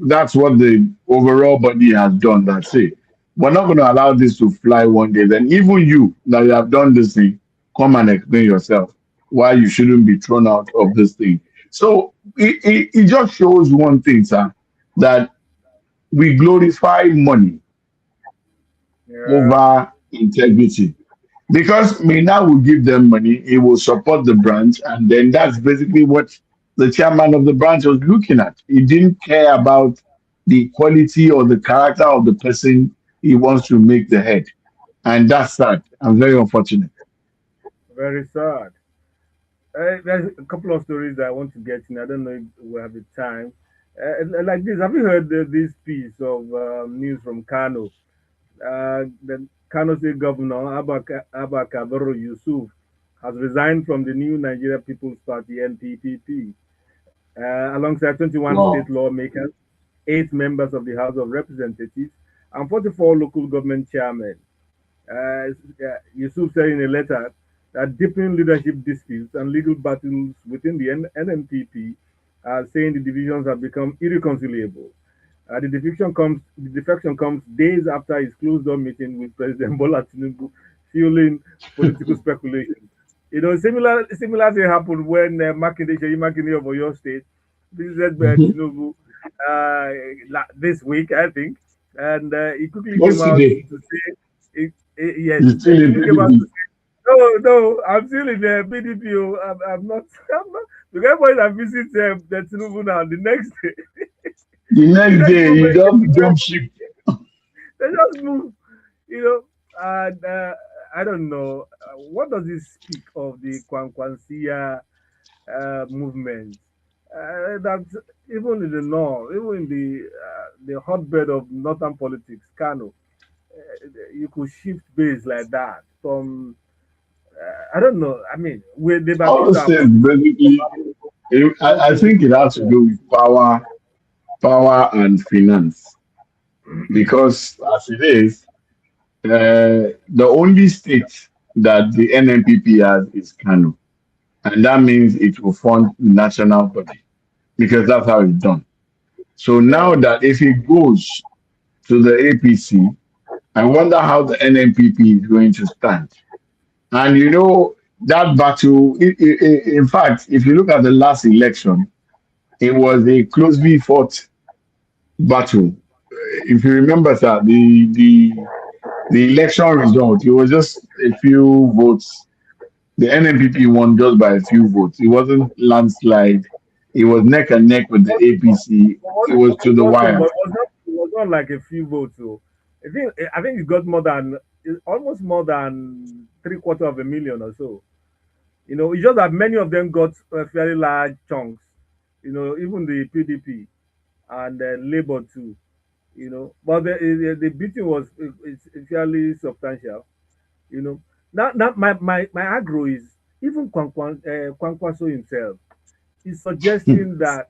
that's what the overall body has done. That's it. We're not going to allow this to fly one day. Then even you that you have done this thing, come and explain yourself why you shouldn't be thrown out of this thing. So it just shows one thing, sir, that we glorify money Yeah, over integrity. Because Mena will give them money, he will support the branch, and then that's basically what the chairman of the branch was looking at. He didn't care about the quality or the character of the person he wants to make the head. And that's sad and very unfortunate. very sad. There's a couple of stories that I want to get in. I don't know if we have the time. Like this, have you heard this piece of news from Kano? The Kano State Governor Abba Kabaro Yusuf has resigned from the new Nigeria People's Party (NPPP), alongside 21 state lawmakers, 8 members of the House of Representatives, and 44 local government chairmen. Yusuf said in a letter that deepening leadership disputes and legal battles within the NNPP are saying the divisions have become irreconcilable. The defection comes days after his closed-door meeting with President Bola Tinubu, fueling political speculation. Similar thing happened when Seyi Makinde of Oyo State visited Mhm. Tinubu this week, I think, and he quickly came What's out today? to say, yes, He's he still in quickly came out to PDP. say, no, no, I'm still in the PDP. I'm not. I'm not. Because everybody that visits the Tinubu now, the next day, The the next next day, he moment, just jump ship. they just move, you know. And I don't know, what does it speak of the Kwankwansia movement? That even in the north, even in the hotbed of northern politics, Kano, you could shift base like that from I don't know. I mean, they've All abused those our things position basically, I until think it has to do with power and finance. Because as it is, the only state that the NNPP has is Kano. And that means it will fund the national body because that's how it's done. So now yeah. that if it goes to the APC, I wonder how the NNPP is going to stand. And that battle, in fact, if you look at the last election, it was a closely fought battle. If you remember, sir, the election result, it was just a few votes. The NNPP won just by a few votes. It wasn't landslide. It was neck and neck with the APC. It was to It the wasn't, wire. but it was not like a few votes. So I think it got more than almost more than three quarter of a million or so. It's just that many of them got fairly large chunks. Even the PDP and Labour too. But the beating was it's fairly substantial. You know, now my aggro is even Kwankwaso himself is suggesting that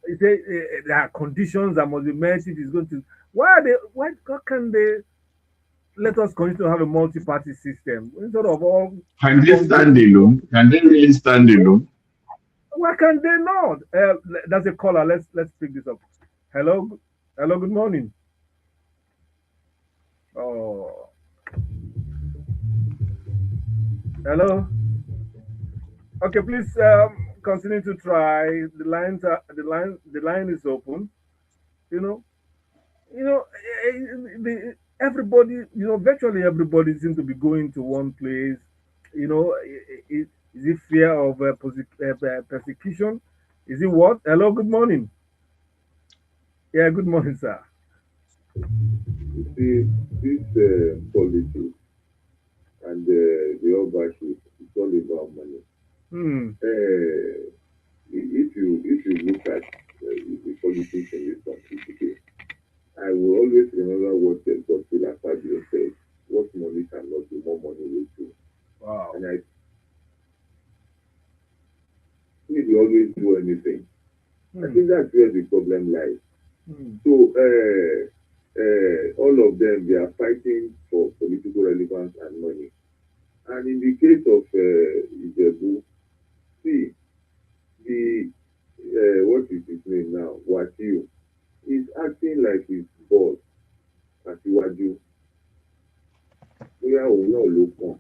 he say there are conditions that must be met if he's going to. Why how can they let us continue to have a multi-party system instead of all Can they stand congregating? alone? Can they really stand alone? Why can they not? That's a caller. Let's pick this up. Hello, hello. Good morning. Oh, hello. Okay, please continue to try. The line is open. You know, everybody. Virtually everybody seems to be going to one place. Is it fear of persecution? Is it what? Hello, good morning. Yeah, good morning, sir. You see, this politics and the overshoot, it's all about money. Hmm. Uh, if you look at the politics in this country today, I will always remember what Gospel Fabio said. What money cannot do, more money will do. Wow. And I think we always do anything. I Hmm. think that's where the problem lies. Hmm. So all of them, they are fighting for political relevance and money. And in the case of Ijebu, see, the what is his name now? Watiu is acting like his boss, Asiwaju. Bóyá òun náà ló kàn.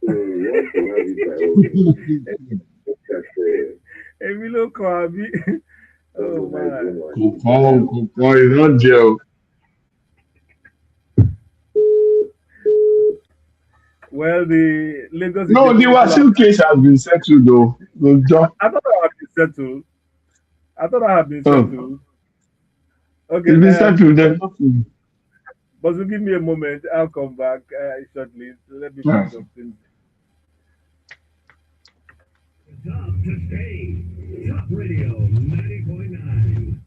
So we want to have it by all means. And that Èmi ló kàn àbí? Oh my. colonizing one Kokon, Kokon is not jail. Well, the Lagos No, the Ijebu people Wasil case has been settled though. Good job. I thought I had been settled. I thought I had been Oh, settled. Okay, it's been settled. There's nothing. but give me a moment. I'll come back shortly. Let me Yeah. fix some things. Top to stay. Top Radio 90.9.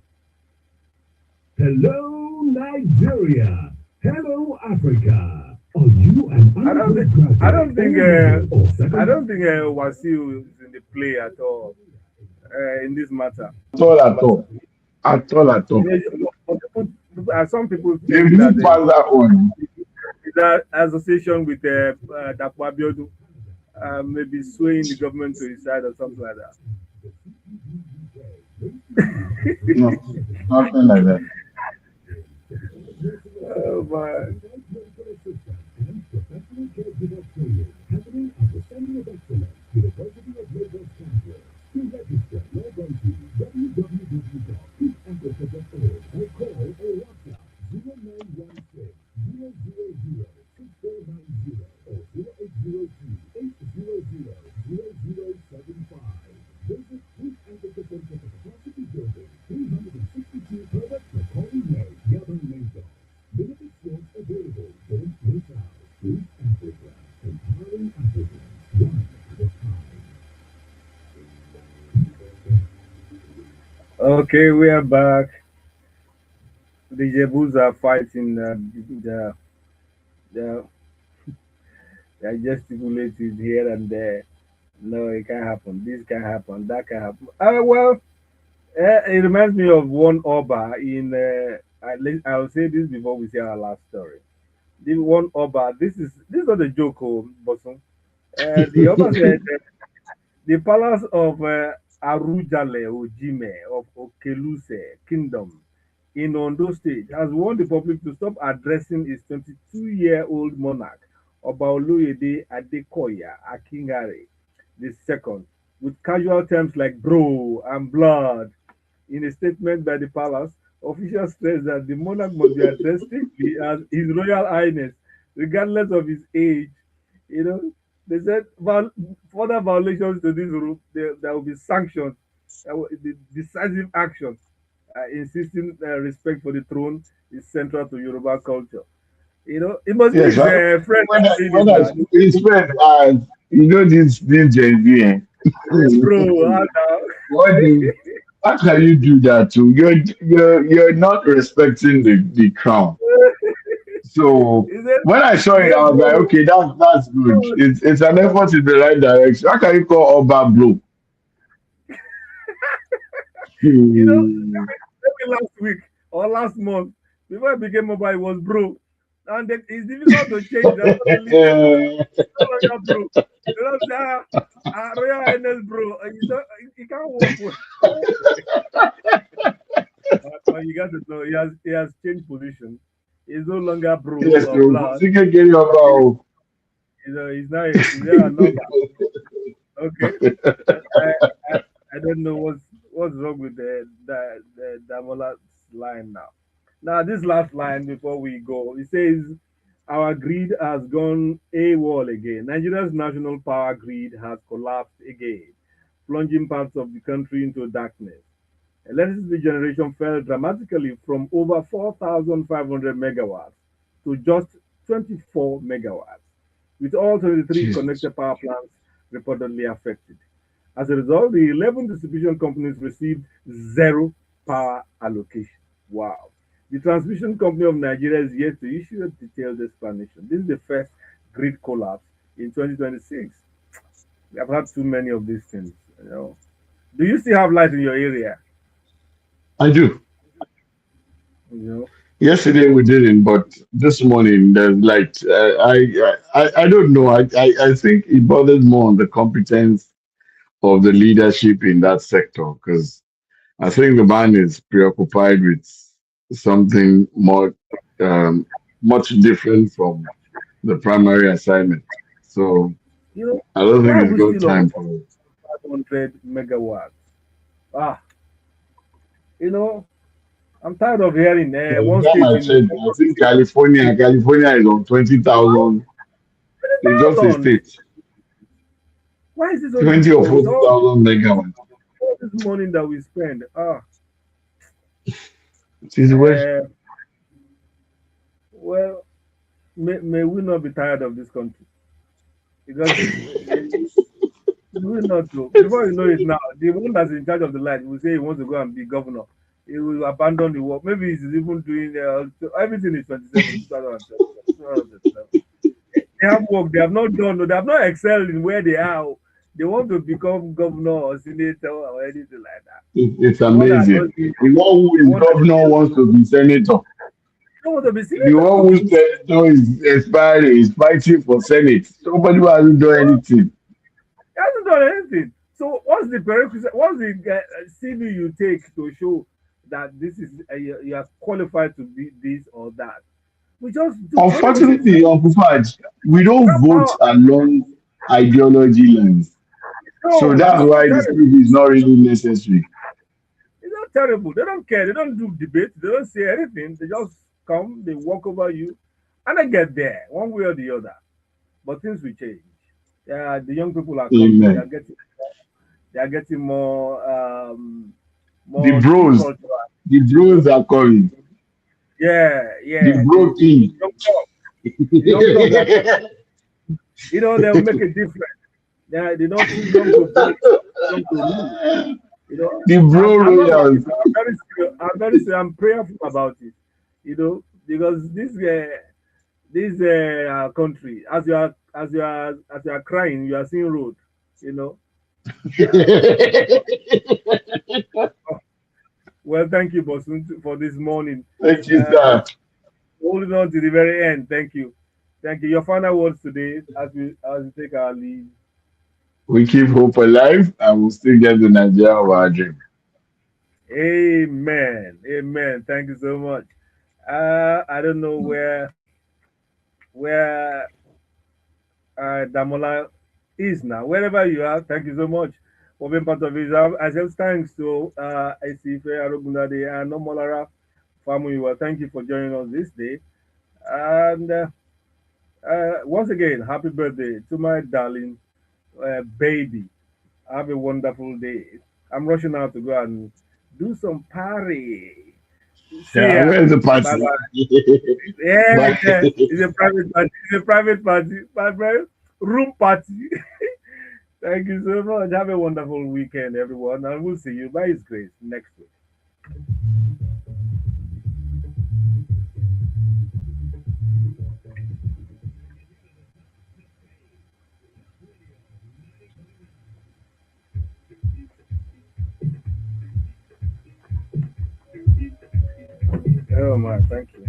Hello, Nigeria. Hello, Africa. Are you an I don't think undergraduate, I don't think or I second? don't think Wasiu is in the play at all in this matter. At all, at all. At all, at all. Some people They think that blew past that one. that association with Dapo Abiodun maybe swaying the government to his side or something like that. No, nothing like that. Oh my. Okay, we are back. The Jebus are fighting. They're, they're gesticulating here and there. No, it can't happen. This can happen. That can happen. Well, it reminds me of one Oba in. I'll say this before we say our last story. The one Oba. This is not a joke, oh, Bosun. The Oba said the palace of Arujale Ojime of Okeluse Kingdom in Ondo State has warned the public to stop addressing its 22-year-old monarch, Oba Oloyede Adekoya Akingare II, with casual terms like bro and blood. In a statement by the palace, officials stressed that the monarch must be addressed strictly as His Royal Highness, regardless of his age. You know, they said further violations to this rule, there will be sanctions, decisive action. Insisting respect for the throne is central to Yoruba culture. You know, it must be Yes, his right. friend When that I, saying this when I now. speak, it's friend, this Gen Z, eh? Bro, how now? What do how can you do that too? You're not respecting the crown. So He said, when I saw he it, I said, was like, bro, okay, that's good. bro, It's an effort in the right direction. How can you call Oba blue? you know, Hmm. maybe last week or last month, before I became mobile, it was bro. And then it's difficult to change that suddenly no longer bro. You know, say, Royal Highness bro. You can't walk with. You got to know, he has changed position. He's no longer bro Yes, or so blood. Sike Geri Oba. Oh. He's now a number. Okay. I, I, I don't know what's wrong with the Damola line now. Now this last line before we go, it says our grid has gone AWOL again. Nigeria's national power grid has collapsed again, plunging parts of the country into darkness. Electricity generation fell dramatically from over 4,500 megawatts to just 24 megawatts, with all 23 Jesus. connected power plants reportedly affected. As a result, the 11 distribution companies received zero power allocation. Wow. The Transmission Company of Nigeria is yet to issue a detailed explanation. This is the first grid collapse in 2026. We have had too many of these things. You know. Do you still have light in your area? I do. You know. Yesterday we didn't, but this morning there's light. I don't know. I think it bothers more on the competence of the leadership in that sector because I think the man is preoccupied with something more, um, much different from the primary assignment. So You know, I don't why think are he's we got still on time for it. 500 megawatts? Ah, you know, I'm tired of hearing There's a one time state I in said, I think California is on 20,000. It's just a 20,000. state, Why is it so 20 or difficult with40,000 megawatts. all this money that we spend? It is well. Uh, well, may we not be tired of this country because we not to. Before you know it now, the one that's in charge of the light will say he wants to go and be governor. He will abandon the work. Maybe he's even doing everything is 27, 2027. They have work they have not done, they have not excelled in where they are. They want to become governor or senator or anything like that. It's The one that amazing. does the, The one who the is one that governor wants to be senator. don't want to be The senator. one whose senator is expiring is fighting for Senate. Somebody who hasn't done anything. He hasn't done anything. So what's the prerequisite? What's the CV you take to show that this is you are qualified to be this or that? We just do politics. Unfortunately, Uncle Fudge, we We don't have vote power. along ideology lines. So No, that's it's so why the terrible. CV is not really necessary. It's not terrible. They don't care. They don't do debate. They don't say anything. They just come, they walk over you, and they get there one way or the other. But things will change. Yeah, the young people are coming. Amen. They are getting The more true bros, culture. the You bros know? are coming. Yeah, The yeah. bro team. The young dogs are coming. You know, they'll make a difference. They're not too young to vote, young to rule. You know, The bro I'm not lying. royals. I'm very serious. I'm prayerful about it. You know, because this country. As you are crying, you are seeing road. You know. Uh, oh, well, thank you, Bosun, for this morning. Thank you, Uh, sir. Holding on to the very end. Thank you. Your final words today, as we take our leave. We keep hope alive and we'll still get the Nigeria of our dream. Amen. Amen. Thank you so much. I don't know where Damola is now. Wherever you are, thank you so much for being part of it. I say thanks to Isife Ogundadegbe and Nomolara family. Well, thank you for joining us this day. And once again, happy birthday to my darling baby. Have a wonderful day. I'm rushing out to go and do some party. See Yeah, ya. where's the Bye party? bye. Yeah, Bye. it's a private party. It's a private party. My friend, room party. Thank you so much. Have a wonderful weekend, everyone, and we'll see you by His grace next week. Oh my, thank you.